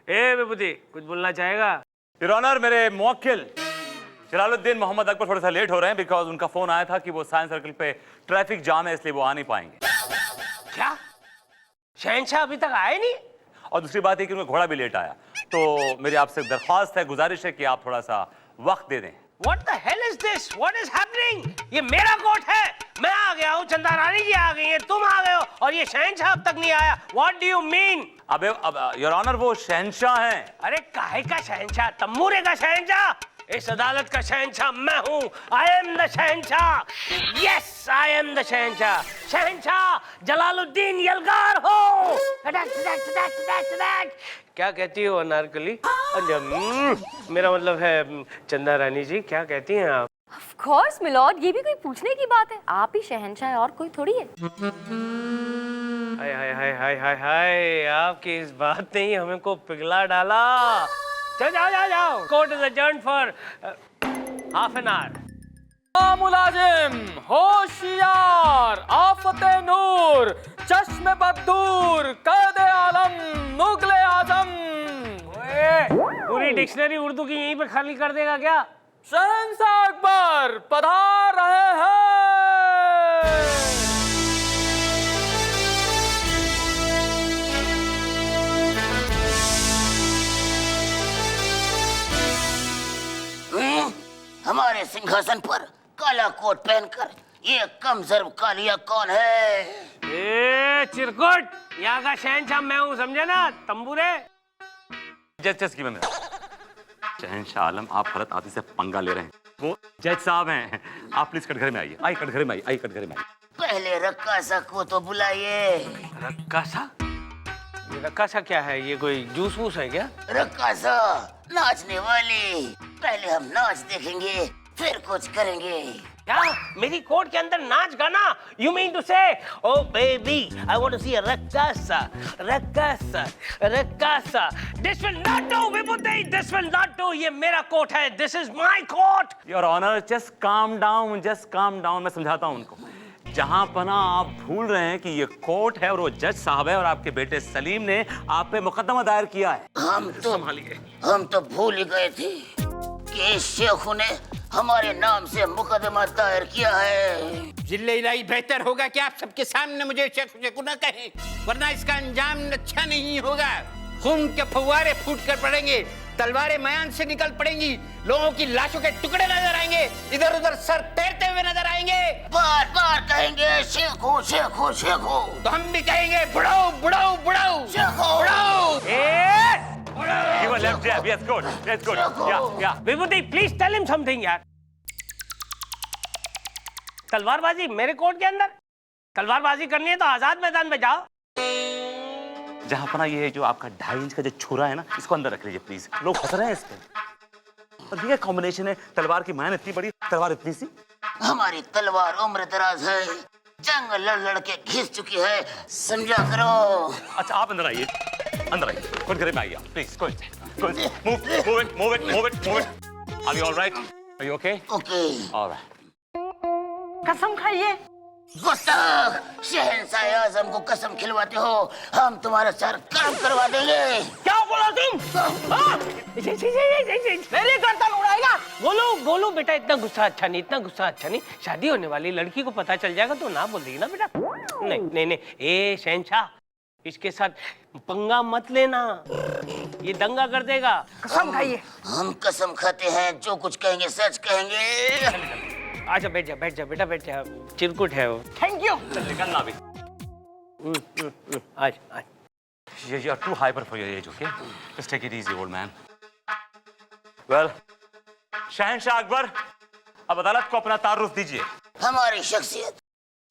ए विभूति, कुछ बोलना चाहेगा? योर ऑनर, मेरे मुवक्किल जलालुद्दीन मोहम्मद अकबर थोड़ा सा लेट हो रहे हैं बिकॉज उनका फोन आया था कि वो साइंस सर्कल पे ट्रैफिक जाम है, इसलिए वो आ नहीं पाएंगे। क्या? शहंशाह अभी तक आए नहीं। और दूसरी बात है कि उनका घोड़ा भी लेट आया। तो मेरी आपसे दरख्वास्त है, गुजारिश है कि आप थोड़ा सा वक्त दे दें। What the hell is this? What is happening? ये मेरा कोर्ट है, मैं आ गया हूँ, चंदा रानी जी आ गई हैं, तुम आ गए हो और ये शहंशाह अब तक नहीं आया। What do you mean? अब योर ऑनर वो शहंशाह हैं। अरे काहे का शहंशाह? तम्बूरे का शहंशाह? इस अदालत का शहंशाह मैं हूँ। I am the Shahenshah. Yes, I am the शहंशाह। शहंशाह जलालुद्दीन यलगार हो। क्या कहती हो अनारकली? मेरा मतलब है चंदा रानी जी, क्या कहती हैं आप? ऑफ कोर्स मिलॉर्ड, ये भी कोई पूछने की बात है? आप ही शहंशाह है और कोई थोड़ी है। हाय हाय हाय हाय हाय हाय, आपकी इस बात ने ही हमें को पिघला डाला। चल जाओ जाओ जाओ, court is adjourned for half an hour. मुलाजिम होशियार, आफते नूर, चश्मे बदूर, कैद आलम, मुगले आजम। पूरी डिक्शनरी उर्दू की यहीं पे खाली कर देगा क्या? शहंशाह अकबर पधार रहे हैं। हमारे सिंहासन पर काला कोट पहनकर ये कमजोर कालिया कौन है? ए चिरकुट, यहाँ का शहंशाह मैं हूँ, समझे ना तंबूरे? जज की मैं शहंशाह आलम, आप गलत आदमी से पंगा ले रहे हैं। वो जज साहब हैं। आप प्लीज कटघरे में आइए। आई कटघरे में आई कटघरे में आई। पहले रक्कासा को तो बुलाइए। रक्कासा? ये रक्कासा क्या है? ये कोई जूस वूस है क्या? रक्कासा नाचने वाली। पहले हम नाच देखेंगे फिर कुछ करेंगे। क्या मेरी कोर्ट के अंदर नाच गाना? You mean to say, oh baby, I want to see a रक्कासा, रक्कासा, रक्कासा। This will not do, Vibhuti, this will not do। ये मेरा कोर्ट है, this is my court। Your honour just calm down, मैं समझाता हूँ उनको। जहां पना आप भूल रहे हैं कि ये कोर्ट है और वो जज साहब है और आपके बेटे सलीम ने आप पे मुकदमा दायर किया है। हम तो भूल ही गए थे कि इस शेखू ने हमारे नाम से मुकदमा दायर किया है। जिले इलाही बेहतर होगा कि आप सबके सामने मुझे शेखू न कहें, वरना इसका अंजाम अच्छा नहीं होगा। खून के फव्वारे फूट कर पड़ेंगे, तलवारें मयान से निकल पड़ेंगी, लोगों की लाशों के टुकड़े नजर आएंगे, इधर उधर सर तैरते हुए नजर आएंगे। बार बार कहेंगे शेखू शेखू शेखू। तो हम भी कहेंगे बुढ़ाओ बुढ़ाओ बुढ़ाओ शेखू बुढ़ाओ। Give a left jab. Yes, good. That's good. Yeah. Vibhuti, please tell him something यार। तलवारबाजी मेरे कोर्ट के अंदर? तलवारबाजी करनी है तो आजाद मैदान में जाओ। जहां पना ये जो आपका 2.5 इंच का जो छुरा है ना, इसको अंदर रख लीजिए प्लीज। लोग हंस रहे हैं इस पे। और ये कॉम्बिनेशन है, तलवार की मायन इतनी बड़ी, तलवार इतनी सी। हमारी तलवार उम्र दराज है, जंग लड़ लड़ के घिस चुकी है, समझा करो। अच्छा आप अंदर आइए, अंदर आइए, कुछ घर में आइए please. Move it. Are you all right? Are you okay? Okay. All right. कसम खाइए। गुस्ताख, शहंशाह आजम को कसम खिलवाते हो, हम तुम्हारा सर कर्म करवा देंगे। क्या बोला तुम? मेरी गर्दन उड़ाएगा? बोलो बेटा, इतना गुस्सा अच्छा नहीं। शादी होने वाली लड़की को पता चल जाएगा तो ना बोल देगी ना बेटा। नहीं, ए शहंशाह, इसके साथ पंगा मत लेना, ये दंगा कर देगा। कसम खाइए। हम कसम खाते हैं, जो कुछ कहेंगे सच कहेंगे। आजा बैठ जा बेटा, बैठ जा, चिरकुट है वो। Thank you. निकलना भी। आज You are too hyper for your age, okay? Just take it easy, old man. Well, शहंशाह अकबर, अब अदालत को अपना तारुफ दीजिए। हमारी शख्सियत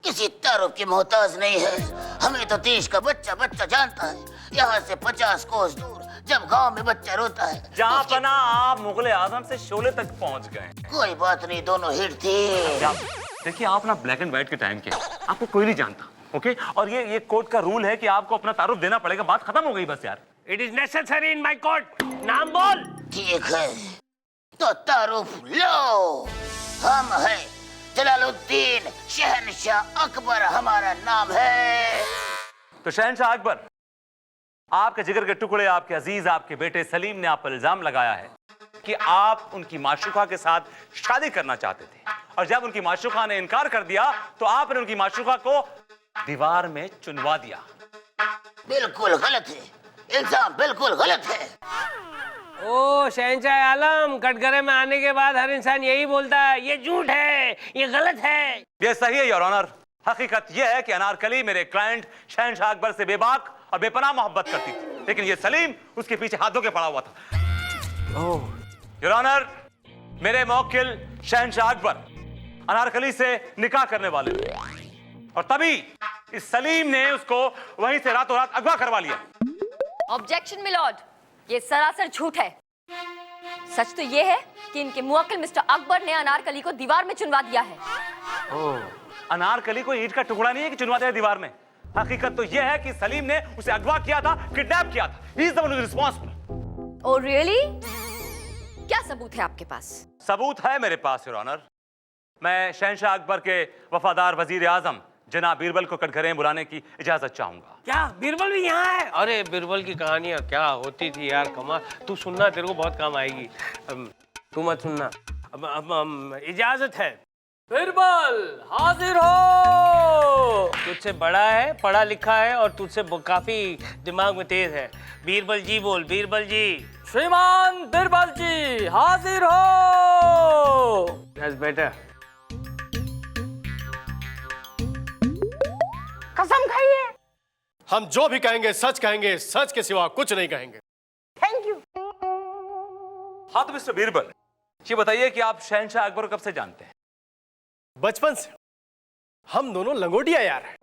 किसी तारुफ की मोहताज नहीं है। हमें तो देश का बच्चा जानता है। यहाँ से 50 कोस दूर जब गांव में बच्चा रोता है, जहाँ पना आप मुगले आजम से शोले तक पहुँच गए। कोई बात नहीं, दोनों हिट थे। देखिए आप ना ब्लैक एंड व्हाइट के टाइम के, आपको कोई नहीं जानता, ओके? और ये कोर्ट का रूल है कि आपको अपना तारुफ देना पड़ेगा। बात खत्म हो गई बस यार। It is necessary in my court. नाम बोल। ठीक है, तो तारुफ लो। हम हैं जलालुद्दीन शहंशाह अकबर, हमारा नाम है। तो शहंशाह अकबर, आपके जिगर के टुकड़े, आपके अजीज, आपके बेटे सलीम ने आप पर इल्जाम लगाया है कि आप उनकी माशूका के साथ शादी करना चाहते थे, और जब उनकी माशूका ने इनकार कर दिया तो आपने उनकी माशूका को दीवार में चुनवा दिया। बिल्कुल गलत है, इल्जाम बिल्कुल गलत है। ओ शहंशाह आलम, कटघरे में आने के बाद हर इंसान यही बोलता है ये झूठ है, ये गलत है। ये सही है योर ऑनर। हकीकत यह है कि अनारकली मेरे क्लाइंट शहंशाह अकबर से बेबाक और बेपनाह मोहब्बत करती थी, लेकिन ये सलीम उसके पीछे हाथ धो के पड़ा हुआ था। योर ऑनर, मेरे मौकिल शहंशाह अकबर अनारकली से निकाह करने वाले थे और तभी इस सलीम ने उसको वहीं से रातों रात अगवा करवा लिया। ऑब्जेक्शन मिलॉर्ड, ये सरासर झूठ है। सच तो ये है कि इनके मुवक्किल मिस्टर अकबर ने अनारकली को दीवार में चुनवा दिया है। अनारकली कोई ईंट का टुकड़ा नहीं है कि चुनवा दिया दीवार में। हकीकत तो यह है कि सलीम ने उसे अगवा किया था, किडनैप किया था। He is the one who is responsible. Oh really? क्या सबूत है आपके पास? सबूत है मेरे पास योर ऑनर। मैं शहंशाह अकबर के वफादार वजीर आजम जनाब बीरबल को कटघरे में बुलाने की इजाजत चाहूंगा। क्या बीरबल भी यहाँ है? अरे बीरबल की कहानियां क्या होती थी यार, कमाल। तू सुनना, तेरे को बहुत काम आएगी। तू मत सुनना। अब इजाजत है। बीरबल हाजिर हो। तुझसे बड़ा है, पढ़ा लिखा है और तुझसे काफी दिमाग में तेज है। बीरबल जी बोल, बीरबल जी। श्रीमान बीरबल जी हाजिर हो। That's better. कसम खाइए। हम जो भी कहेंगे सच कहेंगे, सच के सिवा कुछ नहीं कहेंगे। Thank you. हाँ तो मिस्टर बीरबल, ये बताइए कि आप शहंशाह अकबर को कब से जानते हैं? बचपन से। हम दोनों लंगोटिया यार हैं।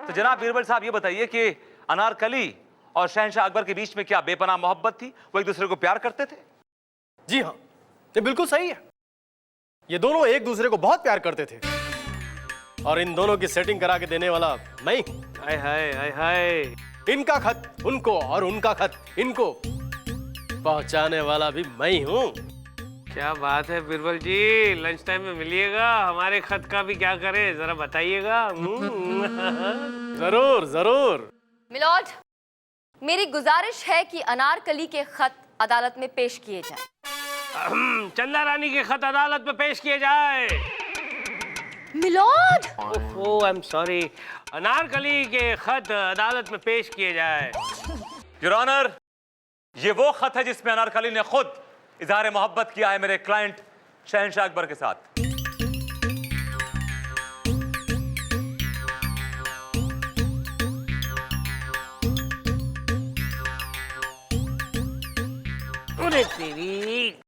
तो जनाब बीरबल साहब ये बताइए कि अनारकली और शहंशाह अकबर के बीच में क्या बेपनाह मोहब्बत थी? वो एक दूसरे को प्यार करते थे? जी हाँ, ये बिल्कुल सही है। ये दोनों एक दूसरे को बहुत प्यार करते थे और इन दोनों की सेटिंग करा के देने वाला मैं ही। हाय हाय हाय हाय। इनका खत उनको और उनका खत इनको पहुंचाने वाला भी मैं ही हूँ। क्या बात है बीरबल जी, लंच टाइम में मिलिएगा, हमारे खत का भी क्या करें जरा बताइएगा। जरूर जरूर। मिलॉर्ड, मेरी गुजारिश है कि अनारकली के खत अदालत में पेश किए जाएं। चंदा रानी के खत अदालत में पेश किए जाए। My lord, oh I am sorry, Anarkali के खत अदालत में पेश किए जाए। योर ऑनर, ये वो खत है जिसमें अनारकली ने खुद इजहार मोहब्बत किया है मेरे क्लाइंट शहंशाह अकबर के साथ। अरे तेरी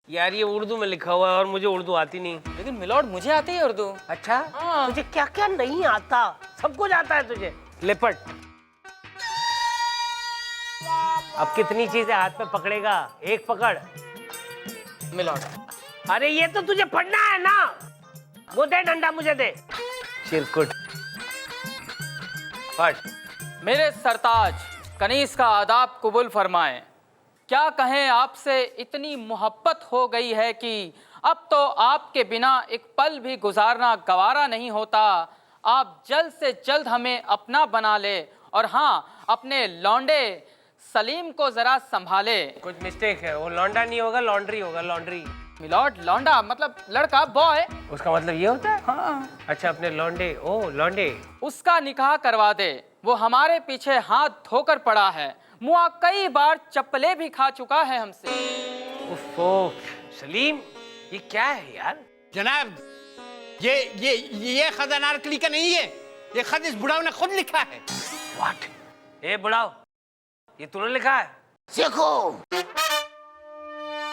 यार, ये उर्दू में लिखा हुआ है और मुझे उर्दू आती नहीं। लेकिन मिलॉर्ड मुझे आती है उर्दू। अच्छा, तुझे क्या क्या नहीं आता? सब कुछ आता है तुझे। लेपर्ड, अब कितनी चीजें हाथ में पकड़ेगा? एक पकड़। मिलॉर्ड। अरे ये तो तुझे पढ़ना है ना, वो दे डंडा मुझे दे। चिरकुट पढ़। मेरे सरताज कनीज का आदाब कबूल फरमाएं। क्या कहें, आपसे इतनी मोहब्बत हो गई है कि अब तो आपके बिना एक पल भी गुजारना गवारा नहीं होता। आप जल्द से जल्द हमें अपना बना ले और हाँ, अपने लौंडे सलीम को जरा संभाले। कुछ मिस्टेक है, वो लौंडा नहीं होगा, लॉन्ड्री होगा, लॉन्ड्री। मिलॉर्ड, लौंडा मतलब लड़का, बॉय। उसका मतलब ये होता है? हाँ। अच्छा, अपने लौंडे, ओ लौंडे। उसका निकाह करवा दे। वो हमारे पीछे हाथ धोकर पड़ा है। मुआ कई बार चप्पलें भी खा चुका है हमसे। उफ़ो, सलीम ये क्या है यार? जनाब, ये खत अनारकली का नहीं है, ये खत इस बुढ़ाऊ ने खुद लिखा है। व्हाट? ए बुढ़ाऊ, ये तूने लिखा है? देखो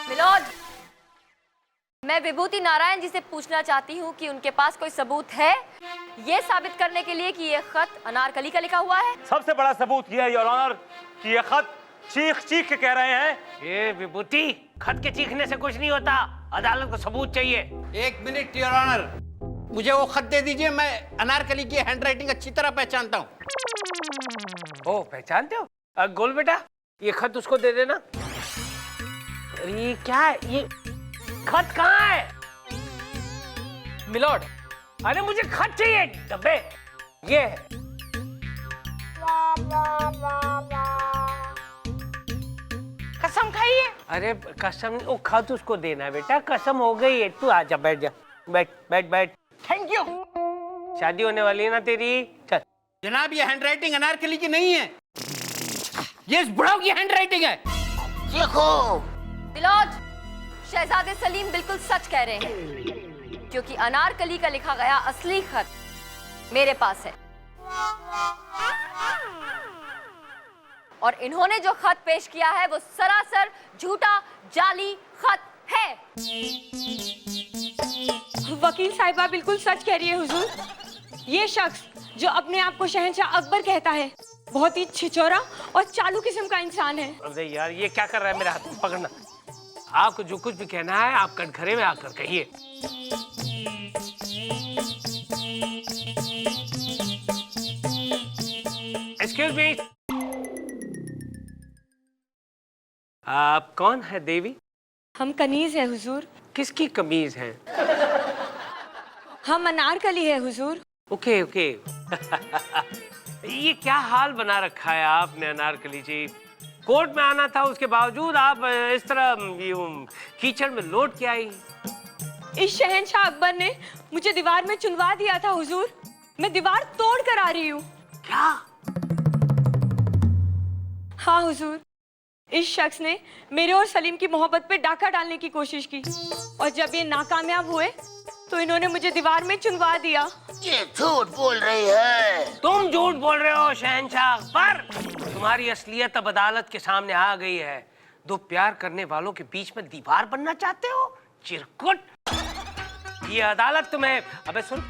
मिलॉर्ड, मैं विभूति नारायण जी से पूछना चाहती हूँ कि उनके पास कोई सबूत है ये साबित करने के लिए कि ये खत अनारकली का लिखा हुआ है? सबसे बड़ा सबूत यह है योर ऑनर कि ये खत चीख चीख के कह रहे हैं। ये विभूति, खत के चीखने से कुछ नहीं होता, अदालत को सबूत चाहिए। एक मिनट योर ऑनर, मुझे वो खत दे दीजिए, मैं अनारकली की हैंडराइटिंग अच्छी तरह पहचानता हूँ। ओ, पहचानते हो? गोल बेटा, ये खत उसको दे देना। अरे ये क्या है? ये खत कहाँ है? मिलॉर्ड, अरे मुझे खत चाहिए, डब्बे। ये है। कसम खाइए। अरे कसम, वो खत उसको देना है बेटा, कसम हो गई है। तू आजा, बैठ जा, बैठ बैठ बैठ। Thank you. शादी होने वाली है ना तेरी? चल जनाब ये हैंडराइटिंग अनारकली की नहीं है, ये इस बुढ़ाऊ की हैंडराइटिंग है। देखो मिलोड, शहजादे सलीम बिल्कुल सच कह रहे हैं, क्योंकि अनारकली का लिखा गया असली खत मेरे पास है। और इन्होंने जो खत पेश किया है वो सरासर झूठा जाली खत है। वकील साहिबा बिल्कुल सच कह रही है हुजूर। ये शख्स जो अपने आप को शहंशाह अकबर कहता है, बहुत ही छिछोरा और चालू किस्म का इंसान है। अरे यार ये क्या कर रहा है, मेरे हाथ में पकड़ना। आपको जो कुछ भी कहना है आप कटघरे में आकर कहिए। एक्सक्यूज मी, आप कौन है देवी? हम कनीज है हुजूर। किसकी कमीज है? हम अनारकली है हुजूर। Okay okay. ये क्या हाल बना रखा है आपने अनारकली जी? कोर्ट में आना था, उसके बावजूद आप इस तरह यूं कीचड़ में लौट के आई। इस शहंशाह अकबर ने मुझे दीवार में चुनवा दिया था हुजूर। मैं दीवार तोड़ कर आ रही हूँ। क्या? हाँ हुजूर, इस शख्स ने मेरे और सलीम की मोहब्बत पे डाका डालने की कोशिश की, और जब ये नाकामयाब हुए तो इन्होंने मुझे दीवार में चुनवा दिया। ये झूठ बोल रही है। तुम झूठ बोल रहे हो शहंशाह अकबर। तुम्हारी असलियत अब अदालत के सामने आ गई है। दो प्यार करने वालों के बीच में दीवार बनना चाहते हो? चिरकुट। ये अदालत तुम्हें, अबे सुन,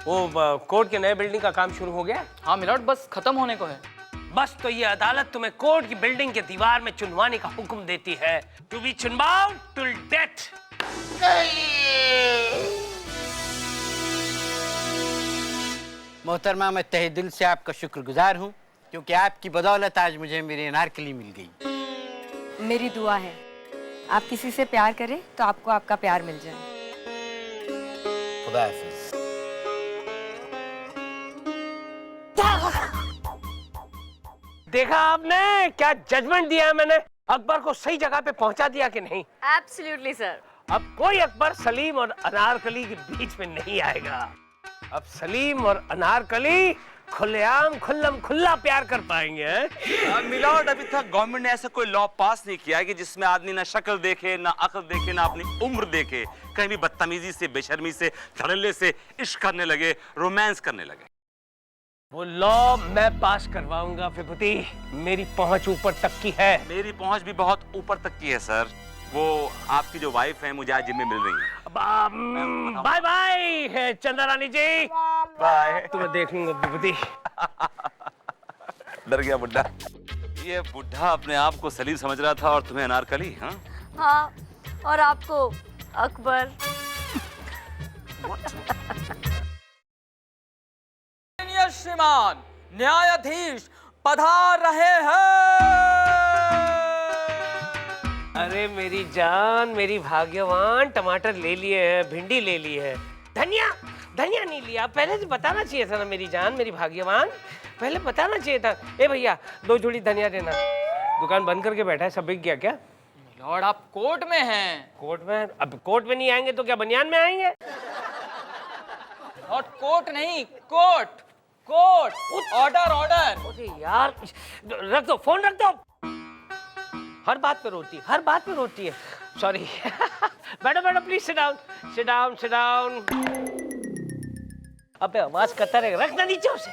वो कोर्ट के नए बिल्डिंग का काम शुरू हो गया? हाँ मिलॉर्ड, बस खत्म होने को है। बस तो ये अदालत तुम्हें कोर्ट की बिल्डिंग के दीवार में चुनवाने का हुक्म देती है। टू बी चुनवाओ टिल डेथ। मोहतरमा, मैं तहे दिल से आपका शुक्रगुजार हूँ, क्योंकि आपकी बदौलत आज मुझे मेरी अनारकली मिल गई। मेरी दुआ है आप किसी से प्यार करें तो आपको आपका प्यार मिल जाए। खुदा हाफिज। देखा आपने क्या जजमेंट दिया है मैंने? अकबर को सही जगह पे पहुंचा दिया कि नहीं? Absolutely sir. अब कोई अकबर सलीम और अनारकली के बीच में नहीं आएगा। अब सलीम और अनारकली खुलेआम खुल्लम खुल्ला प्यार कर पाएंगे। मिलॉर्ड, अभी तक गवर्नमेंट ने ऐसा कोई लॉ पास नहीं किया है कि जिसमें आदमी ना शक्ल देखे, ना अक्ल देखे, ना अपनी उम्र देखे, कहीं भी बदतमीजी से, बेशर्मी से, धड़ल्ले से इश्क करने लगे, रोमांस करने लगे। वो लॉ मैं पास करवाऊंगा विभूति। मेरी पहुंच ऊपर तक की है। मेरी पहुंच भी बहुत ऊपर तक की है सर। वो आपकी जो वाइफ है मुझे आज जिम में मिल रही है। बाय बाय चंदा रानी जी, बाय। तुम्हें देख लूंगा विभूति। डर गया बुड्ढा। ये बुड्ढा अपने आप को सलीम समझ रहा था और तुम्हें अनारकली। हाँ हाँ, और आपको अकबर। श्रीमान न्यायाधीश पधार रहे हैं। अरे मेरी जान, मेरी भाग्यवान, टमाटर ले लिए हैं, भिंडी ले ली है, धनिया धनिया नहीं लिया। पहले से बताना चाहिए था ना मेरी जान, मेरी भाग्यवान, पहले बताना चाहिए था। ए भैया 2 जोड़ी धनिया देना। दुकान बंद करके बैठा है, सब बिक गया क्या? लॉर्ड आप कोर्ट में हैं। कोर्ट में? अब कोर्ट में नहीं आएंगे तो क्या बनियान में आएंगे? लॉर्ड कोर्ट नहीं, कोर्ट कोर्ट। Order order. अरे यार रख दो फोन, रख दो। हर बात पे रोती है, हर बात पे रोती है। सॉरी। बैठो बैठो please, sit down sit down sit down. अबे आवाज करता रहेगा, रखना नीचे उसे।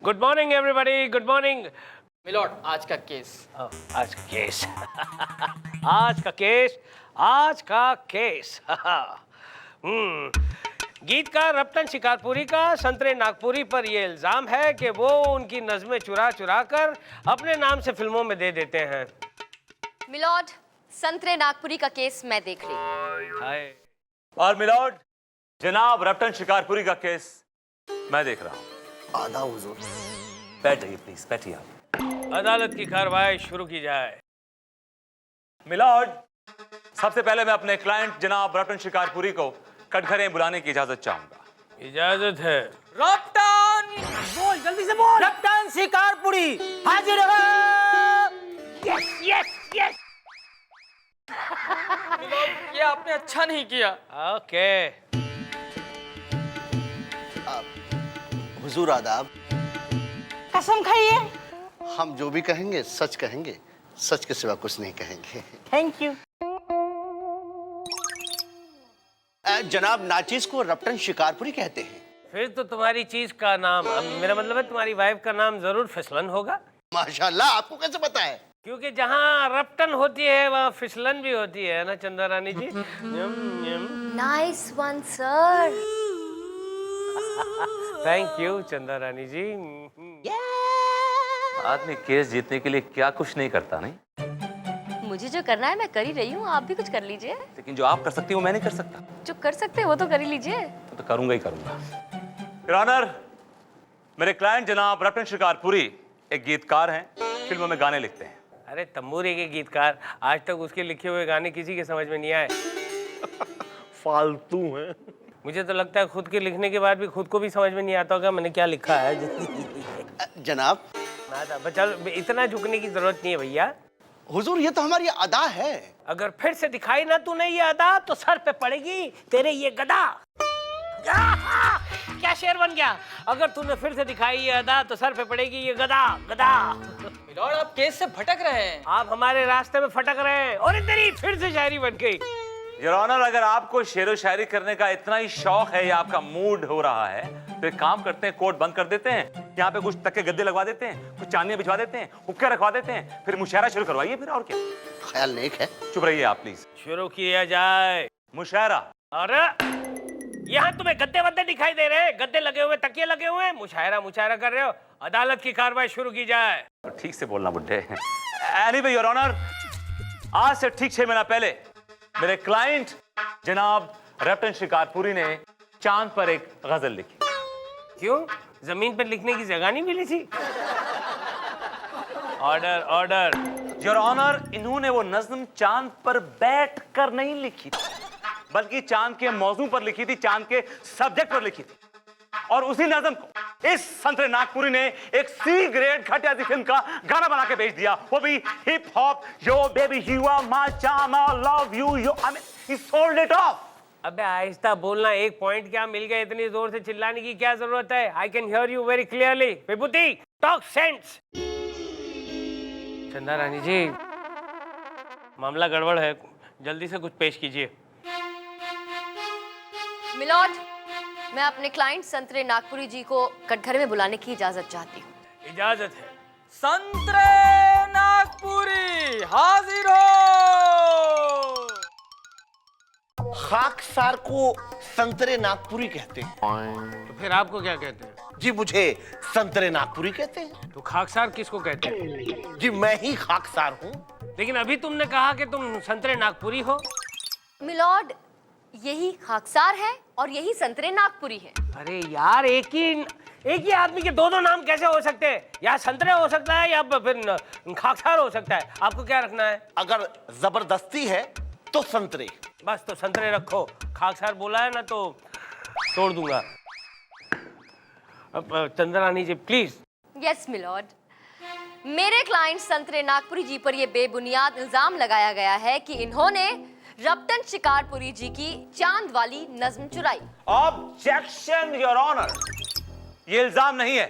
Good morning everybody, good morning. My lord आज का केस। आज का केस। आज का केस, आज का केस। गीतकार रप्तन शिकारपुरी का संतरे नागपुरी पर यह इल्जाम है कि वो उनकी नज़में चुरा चुरा कर अपने नाम से फिल्मों में दे देते हैं। मिलॉर्ड, संतरे नागपुरी का केस मैं देख रही। हाय। और मिलॉर्ड, जनाब रप्तन शिकारपुरी का केस मैं देख रहा हूँ। आधा हुजूर। बैठ जाइए प्लीज, बैठिए आप। अदालत की कार्रवाई शुरू की जाए। मिलॉर्ड, सबसे पहले मैं अपने क्लाइंट जनाब रप्तन शिकारपुरी को कटघरे बुलाने की इजाजत चाहूंगा। इजाजत है। रप्तन, बोल जल्दी से बोल। रप्तन शिकारपुरी हाजिर है। Yes yes yes. ये आपने अच्छा नहीं किया। ओके। हुजूर आदाब। कसम खाइए। हम जो भी कहेंगे सच कहेंगे, सच के सिवा कुछ नहीं कहेंगे। Thank you. जनाब, नाचीज को रपटन शिकारपुरी कहते हैं। फिर तो तुम्हारी चीज का नाम, मेरा मतलब है तुम्हारी वाइफ का नाम जरूर फिसलन होगा। माशाल्लाह, आपको कैसे पता है? क्योंकि जहाँ रपटन होती है वहाँ फिसलन भी होती है ना Chanda Rani ji. Nice one sir. Thank you Chanda Rani जी। आदमी केस जीतने के लिए क्या कुछ नहीं करता, नहीं? मुझे जो करना है मैं कर ही रही हूँ, आप भी कुछ कर लीजिए। लेकिन जो आप कर सकती हो मैं नहीं कर सकता। जो कर सकते हैं वो तो कर ही लीजिए। तो करूंगा ही करूंगा। योर ऑनर, मेरे क्लाइंट जनाब रपटन शिकारपुरी एक गीतकार हैं, फिल्मों में गाने लिखते हैं। अरे तंबूरी के गीतकार, आज तक उसके लिखे हुए गाने किसी के समझ में नहीं आए। फालतू हैं। मुझे तो लगता है खुद के लिखने के बाद भी खुद को भी समझ में नहीं आता होगा मैंने क्या लिखा है। जनाब, चल इतना झुकने की जरूरत नहीं है भैया। हुजूर, ये तो हमारी अदा है। अगर फिर से दिखाई ना तूने ये अदा तो सर पे पड़ेगी तेरे ये गदा। क्या शेर बन गया? अगर तूने फिर से दिखाई ये अदा तो सर पे पड़ेगी ये गदा गदा। मिलॉर्ड, आप केस से भटक रहे हैं। आप हमारे रास्ते में फटक रहे हैं। और तेरी फिर से शायरी बन गई। योर ऑनर, अगर आपको शेरो शायरी करने का इतना ही शौक है या आपका मूड हो रहा है तो एक काम करते हैं, कोर्ट बंद कर देते हैं, यहाँ पे कुछ तक्के गद्दे लगवा देते हैं, कुछ चांदियां बिछवा देते हैं, हुक्के रखवा देते हैं, फिर मुशायरा शुरू करवाइए। फिर और क्या ख्याल नेक है। चुप रहिए आप प्लीज। शुरू किया जाए मुशायरा। अरे यहाँ तुम्हें गद्दे वद्दे दिखाई दे रहे हैं? गद्दे लगे हुए, तकिए लगे हुए, मुशायरा मुशायरा कर रहे हो? अदालत की कार्रवाई शुरू की जाए। ठीक से बोलना बुड्ढे। एनीवे योर ऑनर, आज से ठीक 6 महीना पहले मेरे क्लाइंट जनाब रपटन शिकारपुरी ने चांद पर एक गजल लिखी। क्यों? जमीन पर लिखने की जगह नहीं मिली थी? Order order. योर ऑनर, इन्होंने वो नज्म चांद पर बैठ कर नहीं लिखी थी, बल्कि चांद के मौजू पर लिखी थी, चांद के सब्जेक्ट पर लिखी थी। और उसी नज्म को इस संतरे नागपुरी ने एक सी ग्रेड घटिया सी फिल्म का गाना बना के भेज दिया, वो भी hip hop. Yo baby you are my charm, I love you, I mean he sold it off. अबे आहिस्ता बोलना, एक पॉइंट क्या मिल गया, इतनी जोर से चिल्लाने की क्या जरूरत है? I can hear you very clearly. Vibhuti, talk sense. चंदा रानी जी, मामला गड़बड़ है, जल्दी से कुछ पेश कीजिए। मिलॉर्ड, मैं अपने क्लाइंट संतरे नागपुरी जी को कटघरे में बुलाने की इजाजत चाहती हूँ। इजाजत है। संतरे नागपुरी हाजिर हो। खाकसार को संतरे नागपुरी कहते हैं। तो फिर आपको क्या कहते हैं? जी, मुझे संतरे नागपुरी कहते हैं। तो खाकसार किसको कहते हैं? जी, मैं ही खाकसार हूँ। लेकिन अभी तुमने कहा कि तुम संतरे नागपुरी हो। मिलॉर्ड, यही खाकसार है और यही संतरे नागपुरी है। अरे यार, एक ही आदमी के दो नाम कैसे हो सकते हैं? या संतरे हो सकता है या फिर खाकसार हो सकता है। आपको क्या रखना है? अगर जबरदस्ती है तो संतरे। बस तो संतरे रखो। खाकसार बोला है ना तो तोड़ दूंगा। अब चंद्रानी जी प्लीज। यस मिलॉर्ड, मेरे क्लाइंट संतरे नागपुरी जी पर यह बेबुनियाद इल्जाम लगाया गया है कि इन्होंने रपटन शिकारपुरी जी की चांद वाली नज्म चुराई। ऑब्जेक्शन योर ऑनर, ये इल्जाम नहीं है,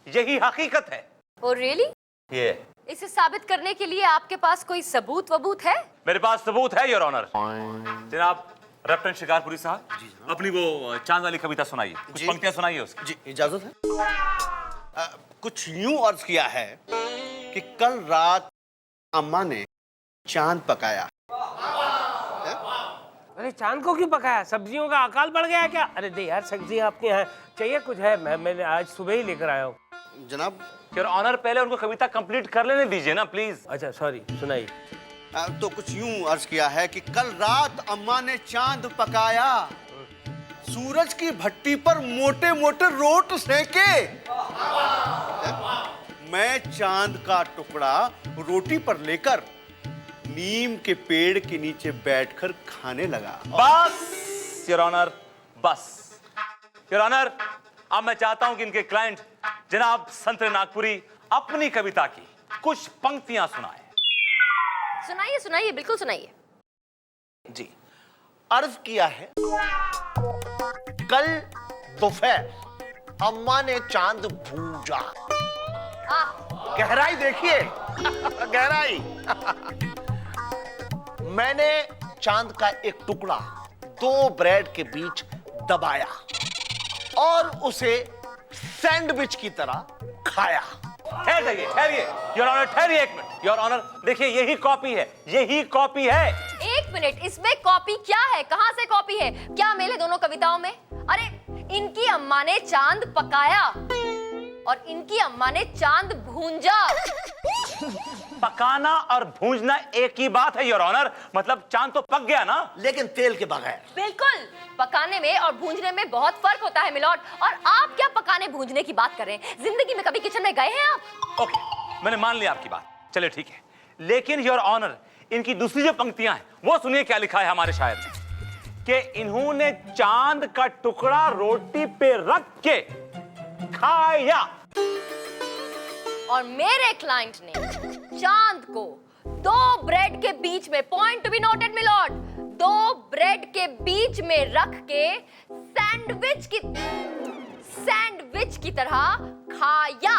यही हकीकत है। Oh really? ये इसे साबित करने के लिए आपके पास कोई सबूत वबूत है? मेरे पास सबूत है योर ऑनर। जनाब रपटन शिकारपुरी साहब, अपनी वो चांद वाली कविता सुनाइए, कुछ पंक्तियां सुनाइए उसकी। जी, इजाजत है। कुछ यूं अर्ज किया है कि कल रात अम्मा ने चांद पकाया। अरे चांद को क्यों पकाया? सब्जियों का अकाल बढ़ गया क्या? अरे दे यार, सब्जियां आपके यहाँ चाहिए कुछ है? मैंने आज सुबह ही लेकर आया हूँ। जनाब, योर ऑनर, पहले उनको कविता कंप्लीट कर लेने दीजिए ना प्लीज। अच्छा सॉरी, सुनाइए। तो कुछ यूं अर्ज किया है कि कल रात अम्मा ने चांद पकाया, सूरज की भट्टी पर मोटे मोटे रोट सेके, मैं चांद का टुकड़ा रोटी पर लेकर नीम के पेड़ के नीचे बैठकर खाने लगा। बस योर ऑनर, बस योर ऑनर, अब मैं चाहता हूं कि इनके क्लाइंट जनाब संतरे नागपुरी अपनी कविता की कुछ पंक्तियां सुनाए। सुनाइए सुनाइए, बिल्कुल सुनाइए। जी, अर्ज किया है, कल दोपहर अम्मा ने चांद भूंजा। गहराई देखिए, गहराई। मैंने चांद का एक टुकड़ा 2 ब्रेड के बीच दबाया और उसे सैंडविच की तरह खाया। ठहरिए, ठहरिए, योर ऑनर, ठहरिए एक मिनट। योर ऑनर, देखिए यही कॉपी है, यही कॉपी है। एक मिनट, इसमें कॉपी क्या है? कहां से कॉपी है? क्या मेले दोनों कविताओं में? अरे इनकी अम्मा ने चांद पकाया और इनकी अम्मा ने चांद भूंजा। पकाना और भूंजना एक ही बात है योर ऑनर। मतलब चांद तो पक गया ना, लेकिन तेल के बगैर। बिल्कुल, पकाने में और भूंजने में बहुत फर्क होता है मिलॉर्ड। और आप क्या पकाने भूंजने की बात कर रहे हैं? जिंदगी में कभी किचन में गए हैं आप? ओके, मैंने मान लिया आपकी बात, चलिए ठीक है। लेकिन योर ऑनर, इनकी दूसरी जो पंक्तियां हैं वो सुनिए क्या लिखा है हमारे शायर ने, कि इन्होंने चांद का टुकड़ा रोटी पे रख के खाया। और मेरे क्लाइंट ने चांद को 2 ब्रेड के बीच में, point to be noted my lord, 2 bread के बीच में रख के सैंडविच की तरह खाया।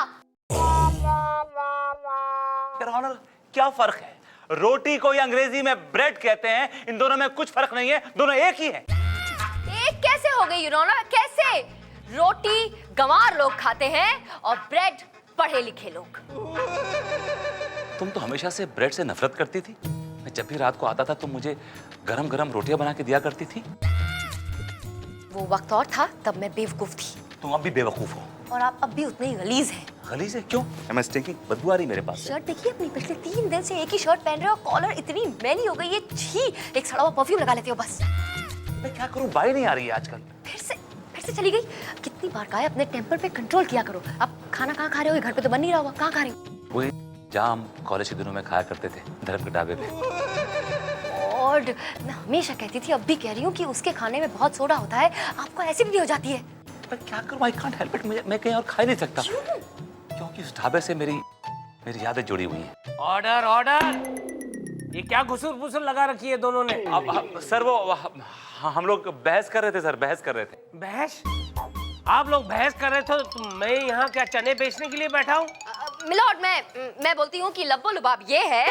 योर ऑनर, क्या फर्क है? रोटी को अंग्रेजी में ब्रेड कहते हैं, इन दोनों में कुछ फर्क नहीं है, दोनों एक ही है। एक कैसे हो गई योर ऑनर? कैसे? रोटी गंवार लोग खाते हैं और ब्रेड पढ़े लिखे लोग। तुम तो हमेशा से ब्रेड से नफरत करती थी। मैं जब भी रात को आता था तुम मुझे गरम गरम रोटियां बना के दिया करती थी। वो वक्त और था, तब मैं बेवकूफ थी। तुम अब भी बेवकूफ हो। और आप अब भी उतने ही गलीज हैं। गलीज है? क्यों? Am I stinking? बदबू आ रही मेरे पास से। शर्ट देखिए अपनी, पिछले 3 दिन से एक ही शर्ट पहन रहे हो, कॉलर इतनी मैली हो गई है। छी, एक सड़ा हुआ परफ्यूम लगा लेते हो बस। मैं क्या करूं, बाई नहीं आ रही है आजकल। फिर से चली गई। कितनी बार कहा है अपने टेम्पर पे कंट्रोल किया करो। अब खाना कहाँ खा रहे हो? घर पे तो बन नहीं रहा होगा। कहाँ खा रही हो? वही जाम कॉलेज के दिनों में खाया करते थे, धर्म के ढाबे पे। और मैं हमेशा कहती थी, अब भी कह रही हूँ कि उसके खाने में बहुत सोडा होता है, आपको एसिडिटी हो जाती है। मैं क्या करूं, आई कांट हेल्प इट। मैं कहीं और खा ही नहीं सकता। क्योंकि उस ढाबे से मेरी यादें जुड़ी हुई हैं। Order, order. ये क्या घुसुर-फुसुर लगा रखी है दोनों ने? अब सर वो हम लोग बहस कर रहे थे सर, बहस कर रहे थे। बहस? आप लोग बहस कर रहे थे तो मैं यहाँ क्या चने बेचने के लिए बैठा हूँ? मिलॉर्ड, मैं बोलती हूँ कि लब्बो लुबाब ये है,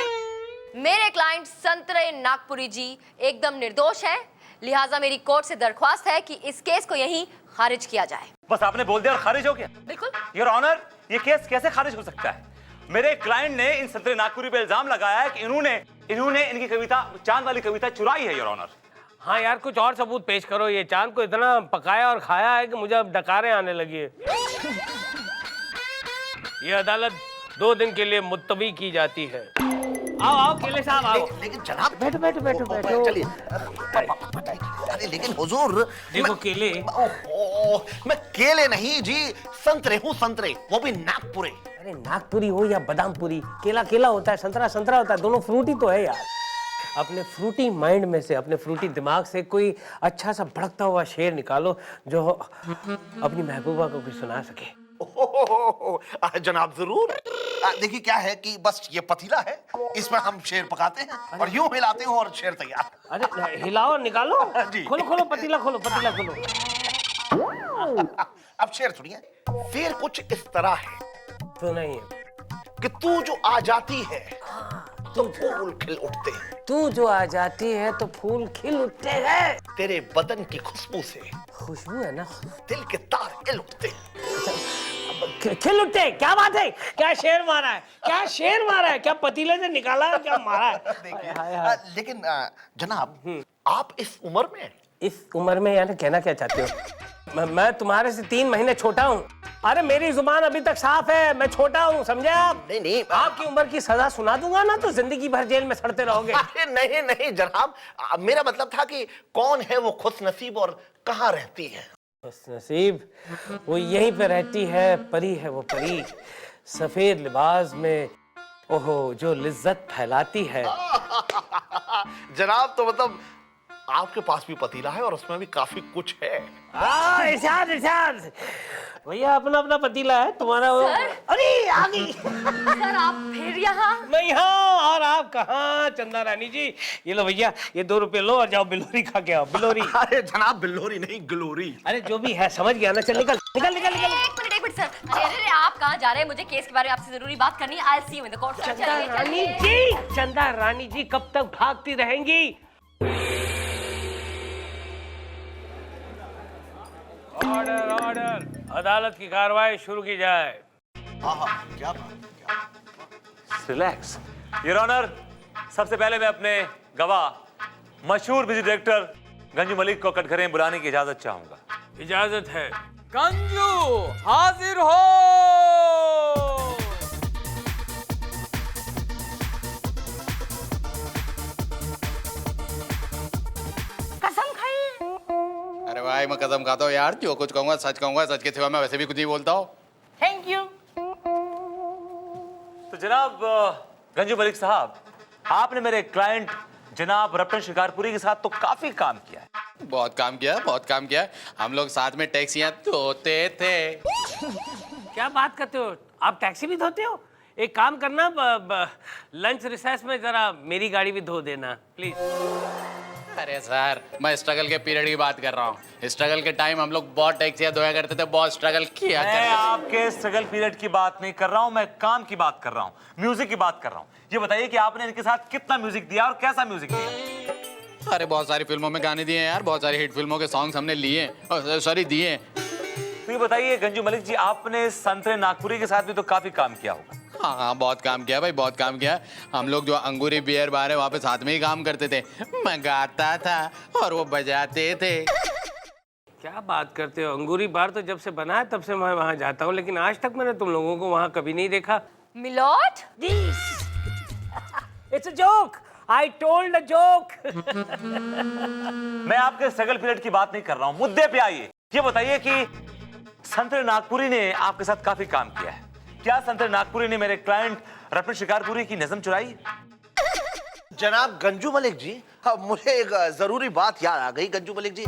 मेरे क्लाइंट संतरे नागपुरी जी एकदम निर्दोष हैं, लिहाजा मेरी कोर्ट से दरख्वास्त है कि इस केस को यहीं खारिज किया जाए। बस आपने बोल दिया और खारिज हो गया? बिल्कुल। योर ऑनर, ये केस कैसे खारिज हो सकता है? मेरे क्लाइंट ने इन संतरे नागपुरी पे इल्जाम लगाया है कि इन्होंने इनकी कविता, चांद वाली कविता चुराई है योर ऑनर। हाँ यार, कुछ और सबूत पेश करो। ये चांद को इतना पकाया और खाया है कि मुझे अब डकारें आने लगी है। ये अदालत 2 दिन के लिए मुलतवी की जाती है। आओ आओ केले साहब आओ। लेकिन जनाब, बैठो बैठो बैठो बैठो। चलिए। अरे लेकिन हुजूर, देखो केले। मैं केले नहीं जी, संतरे हूँ, संतरे, वो भी नागपुरी। अरे नागपुरी हो या बादामपुरी, केला केला होता है, संतरा संतरा होता है, दोनों फ्रूटी तो है यार। अपने फ्रूटी माइंड में से, अपने फ्रूटी दिमाग से कोई अच्छा सा भड़कता हुआ शेर निकालो जो अपनी महबूबा को कुछ सुना सके। जनाब जरूर। देखिए क्या है कि बस ये पतीला है, इसमें हम शेर पकाते हैं और यूं हिलाते हैं और शेर तैयार। अरे हिलाओ, निकालो जी। खोलो खोलो पतीला खोलो, पतीला खोलो। अब शेर सुनिए। शेर कुछ इस तरह है, तो नहीं कि तू जो आ जाती है तो फूल खिल उठते हैं। तू जो आ जाती है तो फूल खिल उठते हैं। तेरे बदन की खुशबू से खुशबू है ना, दिल के तार हिल उठते हैं। खिल उठते? क्या बात है? क्या शेर मारा है? क्या शेर मारा है? क्या पतीले से निकाला है? क्या मारा है? देखिए, लेकिन जनाब, आप इस उम्र में यानी कहना क्या चाहते हो? मैं तुम्हारे से 3 महीने छोटा हूँ। अरे मेरी जुबान अभी तक साफ है, मैं छोटा हूँ, समझे आप? नहीं, आपकी उम्र की सजा सुना दूंगा ना तो जिंदगी भर जेल में सड़ते रहोगे। अरे नहीं जनाब, मेरा मतलब था कि कौन है वो खुश नसीब और कहाँ रहती है? खुश नसीब वो यहीं पे रहती है, परी है वो परी, सफेद लिबास में, ओहो जो लिज्जत फैलाती है। जनाब, तो मतलब आपके पास भी पतीला है और उसमें भी काफी कुछ है। इरशाद भैया, अपना अपना पतीला है, तुम्हारा वो। अरे आ गई। सर आप फिर यहाँ? मैं यहाँ, और आप कहाँ? चंदा रानी जी, ये लो भैया, ये 2 रुपए लो और जाओ बिलोरी खा के आओ। बिलोरी? अरे जनाब, बिलोरी नहीं, ग्लोरी। अरे जो भी है, समझ गया ना, चल निकल। निकल निकल निकल। एक मिनट सर। अरे आप कहाँ जा रहे हैं? मुझे केस के बारे में आपसे जरूरी बात करनी है। आई सी यू इन द कोर्ट। चंदा रानी जी, चंदा रानी जी कब तक भागती रहेंगी? ऑर्डर ऑर्डर, अदालत की कार्रवाई शुरू की जाए। क्या रिलैक्स योर ऑनर। सबसे पहले मैं अपने गवाह मशहूर म्यूजिक डायरेक्टर गंजू मलिक को कटघरे में बुलाने की इजाजत चाहूंगा। इजाजत है। गंजू हाजिर हो। कसम खाई। अरे भाई मैं कसम खाता हूँ यार, जो कुछ कहूंगा सच कहूंगा, सच के सिवा मैं वैसे भी कुछ नहीं बोलता हूँ। Thank you. तो जनाब गंजू मलिक साहब, आपने मेरे क्लाइंट जनाब रतन शिकारपुरी के साथ तो काफी काम किया है। बहुत काम किया, बहुत काम किया। हम लोग साथ में टैक्सियां धोते थे। क्या बात करते हो? आप टैक्सी भी धोते हो? एक काम करना, लंच रिसेस में जरा मेरी गाड़ी भी धो देना प्लीज। अरे सर, मैं स्ट्रगल के पीरियड की बात कर रहा हूँ। स्ट्रगल के टाइम हम लोग बहुत टैक्सियां धोया करते थे, बहुत स्ट्रगल किया करते थे। मैं आपके स्ट्रगल पीरियड की बात नहीं कर रहा हूँ, मैं काम की बात कर रहा हूँ, म्यूजिक की बात कर रहा हूँ। ये बताइए कि आपने इनके साथ कितना म्यूजिक दिया और कैसा म्यूजिक दिया? अरे बहुत सारी फिल्मों में गाने दिए हैं यार, बहुत सारी हिट फिल्मों के सॉन्ग्स हमने लिए, सॉरी दिए। तो ये बताइए गंजू मलिक जी, आपने संतरे नागपुरी के साथ भी तो काफी काम किया होगा। हाँ हाँ, बहुत काम किया भाई, बहुत काम किया। हम लोग जो अंगूरी बियर बार है वहाँ पे साथ में ही काम करते थे। मैं गाता था और वो बजाते थे। क्या बात करते हो? अंगूरी बार तो जब से बना है तब से मैं वहाँ जाता हूँ, लेकिन आज तक मैंने तुम लोगों को वहाँ कभी नहीं देखा। My lord, it's a joke, I told a joke. मैं आपके स्ट्रगल पीरियड की बात नहीं कर रहा हूँ, मुद्दे पे आइए। ये बताइए कि संतरे नागपुरी ने आपके साथ काफी काम किया है। क्या संतरे नागपुरी ने मेरे क्लाइंट रतन शिकारपुरी की नज़म चुराई? जनाब गंजू मलिक जी, हाँ, मुझे एक जरूरी बात याद आ गई। गंजू मलिक जी,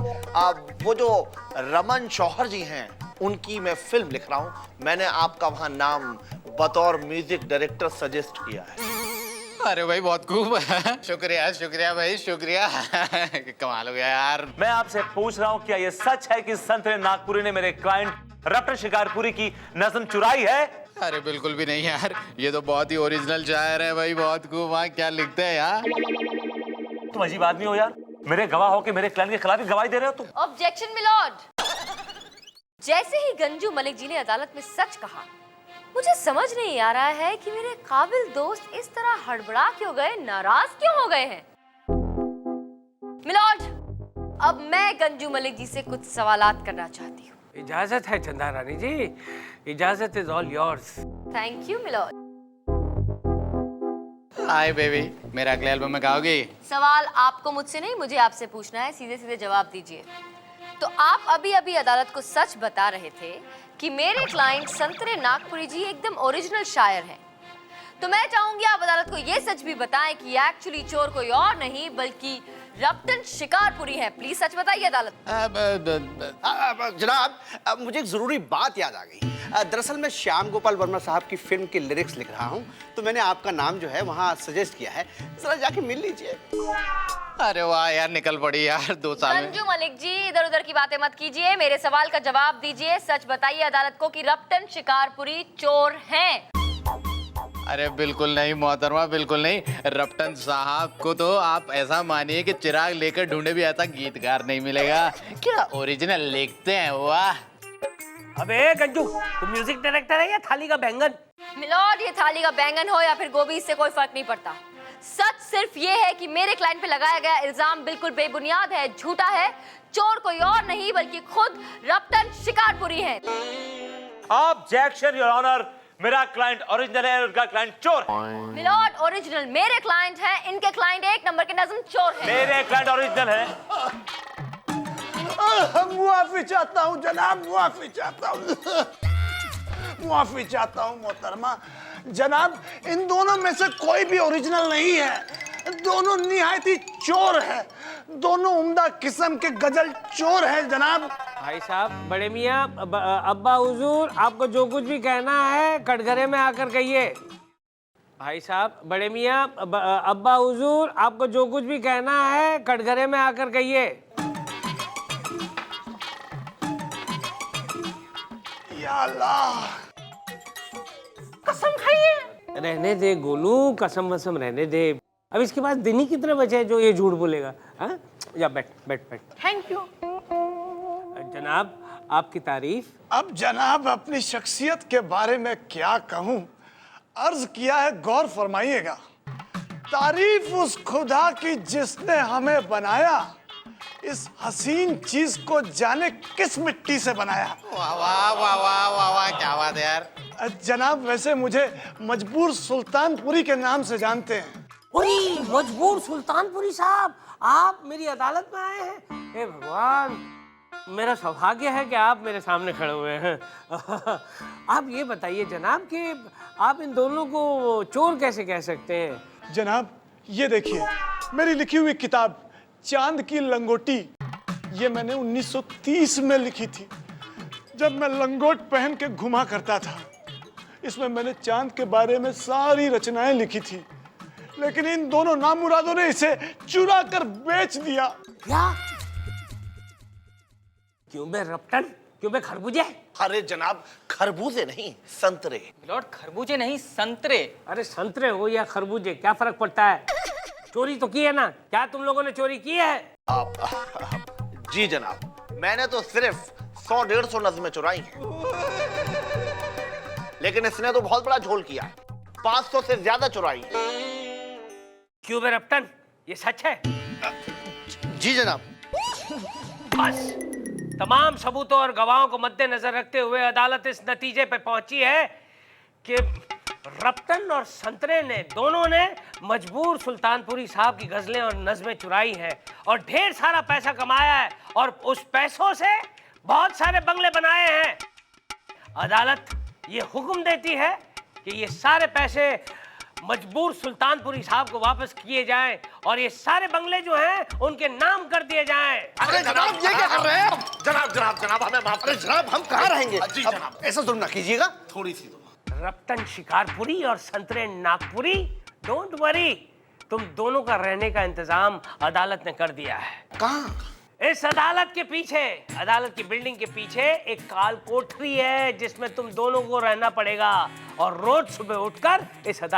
वो जो रमन शौहर जी हैं, उनकी मैं फिल्म लिख रहा हूँ। मैंने आपका वहां नाम बतौर म्यूजिक डायरेक्टर सजेस्ट किया है। अरे भाई बहुत खूब। शुक्रिया शुक्रिया भाई, शुक्रिया। कमाल हो गया यार। मैं आपसे पूछ रहा हूँ, क्या ये सच है कि संतरे नागपुरी ने मेरे क्लाइंट रतन शिकारपुरी की नज़म चुराई है? अरे बिल्कुल भी नहीं यार, ये तो बहुत ही ओरिजिनल शायर है भाई, बहुत खूब। वहाँ क्या लिखते हैं यार। तुम अजीब आदमी हो यार, मेरे गवाह हो के मेरे क्लाइंट के खिलाफ ही गवाही दे रहे हो तुम। Objection my lord. जैसे ही गंजू मलिक जी ने अदालत में सच कहा, मुझे समझ नहीं आ रहा है कि मेरे काबिल दोस्त इस तरह हड़बड़ा क्यों गए, नाराज क्यों हो गए हैं। मिलॉर्ड, अब मैं गंजू मलिक जी से कुछ सवालात करना चाहती हूँ। इजाजत है चंदा रानी जी, इजाजत is all yours. Thank you my lord. Hi baby, मेरा अगले एल्बम में गाओगी? सवाल आपको मुझसे नहीं, मुझे आपसे पूछना है। सीधे सीधे जवाब दीजिए। तो आप अभी अभी अदालत को सच बता रहे थे कि मेरे क्लाइंट संतरे नागपुरी जी एकदम ओरिजिनल शायर हैं। तो मैं चाहूंगी आप अदालत को ये सच भी बताएं कि एक्चुअली चोर कोई और नहीं बल्कि रतन शिकारपुरी है। प्लीज सच बताइए अदालत। जनाब, मुझे एक जरूरी बात याद आ गई। दरअसल मैं श्याम गोपाल वर्मा साहब की फिल्म के लिरिक्स लिख रहा हूँ, तो मैंने आपका नाम जो है वहाँ सजेस्ट किया है, जरा जाके मिल लीजिए। अरे वाह यार, निकल पड़ी यार 2 साल में। गंजू मलिक जी, इधर उधर की बातें मत कीजिए, मेरे सवाल का जवाब दीजिए। सच बताइए अदालत को कि रतन शिकारपुरी चोर हैं। अरे बिल्कुल नहीं मोहतरमा, बिल्कुल नहीं। रफ्टन साहब को तो आप ऐसा मानिए कि चिराग लेकर ढूंढे भी ऐसा गीतकार नहीं मिलेगा। क्या ओरिजिनल लिखते हैं, वाह। अबे गंजू, तुम म्यूजिक डायरेक्टर है या थाली का बैंगन? मिलॉर्ड, ये थाली का बैंगन हो या फिर गोभी, इससे कोई फर्क नहीं पड़ता। सच सिर्फ ये है कि मेरे क्लाइंट पे लगाया गया इल्जाम बिल्कुल बेबुनियाद है, झूठा है। चोर कोई और नहीं बल्कि खुद रतन शिकारपुरी है। ऑब्जेक्शन योर ऑनर, मेरा क्लाइंट ओरिजिनल है, उनका क्लाइंट चोर है। मिलॉर्ड, ओरिजिनल मेरे क्लाइंट हैं, इनके क्लाइंट 1 नंबर के नज़म चोर हैं। मेरे क्लाइंट ओरिजिनल है। मुआफी चाहता हूँ जनाब, मुआफी चाहता हूँ, मुआफी चाहता हूँ मोहतरमा। जनाब, इन दोनों में से कोई भी ओरिजिनल नहीं है। दोनों निहायती चोर है, दोनों उम्दा किस्म के गजल चोर है जनाब। भाई साहब, बड़े मियाँ, अब्बा हुजूर, आपको जो कुछ भी कहना है कटघरे में आकर कहिए। भाई साहब, बड़े मियाँ, अब्बा हुजूर, आपको जो कुछ भी कहना है कटघरे में आकर कहिए। अल्लाह। कसम खाइए। रहने दे गोलू, कसम वसम रहने दे। अब इसके पास दिन ही कितने बचे हैं जो ये झूठ बोलेगा? हाँ, जा बैठ बैठ बैठ। Thank you. जनाब आपकी तारीफ। अब जनाब अपनी शख्सियत के बारे में क्या कहूं, अर्ज किया है, गौर फरमाइएगा। तारीफ उस खुदा की जिसने हमें बनाया, इस हसीन चीज को जाने किस मिट्टी से बनाया। वाह वाह वाह वाह वाह वाह, क्या बात है यार। जनाब वैसे मुझे मजबूर सुल्तानपुरी के नाम से जानते हैं। ओए मजबूर सुल्तानपुरी साहब, आप मेरी अदालत में आए हैं। हे भगवान, मेरा सौभाग्य है कि आप मेरे सामने खड़े हुए हैं। आप ये बताइए जनाब कि आप इन दोनों को चोर कैसे कह सकते हैं? जनाब ये देखिए मेरी लिखी हुई किताब चांद की लंगोटी, ये मैंने 1930 में लिखी थी, जब मैं लंगोट पहन के घुमा करता था। इसमें मैंने चांद के बारे में सारी रचनाएं लिखी थी, लेकिन इन दोनों नामुरादों ने इसे चुरा कर बेच दिया। क्या? क्यों बे रप्टन, क्यों बे खरबूजे? अरे जनाब खरबूजे नहीं, संतरे। मिलोड, खरबूजे नहीं संतरे। अरे संतरे हो या खरबूजे, क्या फर्क पड़ता है? चोरी तो की है ना? क्या तुम लोगों ने चोरी की है? जी जनाब, मैंने तो सिर्फ 100-150 नज़्में चुराई हैं, लेकिन इसने तो बहुत बड़ा झोल किया है, 500 से ज्यादा चुराई है। क्यों बे रप्टन, ये सच है? जी जनाब। बस तमाम सबूतों और गवाहों को मद्देनजर रखते हुए अदालत इस नतीजे पर पहुंची है कि रप्टन और संतरे ने दोनों ने मजबूर सुल्तानपुरी साहब की गजलें और नज़में चुराई हैं और ढेर सारा पैसा कमाया है और उस पैसों से बहुत सारे बंगले बनाए हैं। अदालत ये हुक्म देती है कि ये सारे पैसे मजबूर सुल्तानपुरी साहब को वापस किए जाएं और ये सारे बंगले जो हैं उनके नाम कर दिए जाएं। अरे जनाब ये क्या कर रहे हैं? जनाब जनाब जनाब हमें माफ करें जनाब, हम कहाँ रहेंगे? जी जनाब, ऐसा जुल्म ना कीजिएगा, थोड़ी सी तो। रप्टन शिकारपुरी और संतरे नागपुरी, डोंट वरी, तुम दोनों का रहने का इंतजाम अदालत ने कर दिया है। कहाँ? इस अदालत के पीछे, अदालत की बिल्डिंग के पीछे एक काल कोठरी है जिसमें तुम दोनों को रहना पड़ेगा और रोज सुबह उठकर इस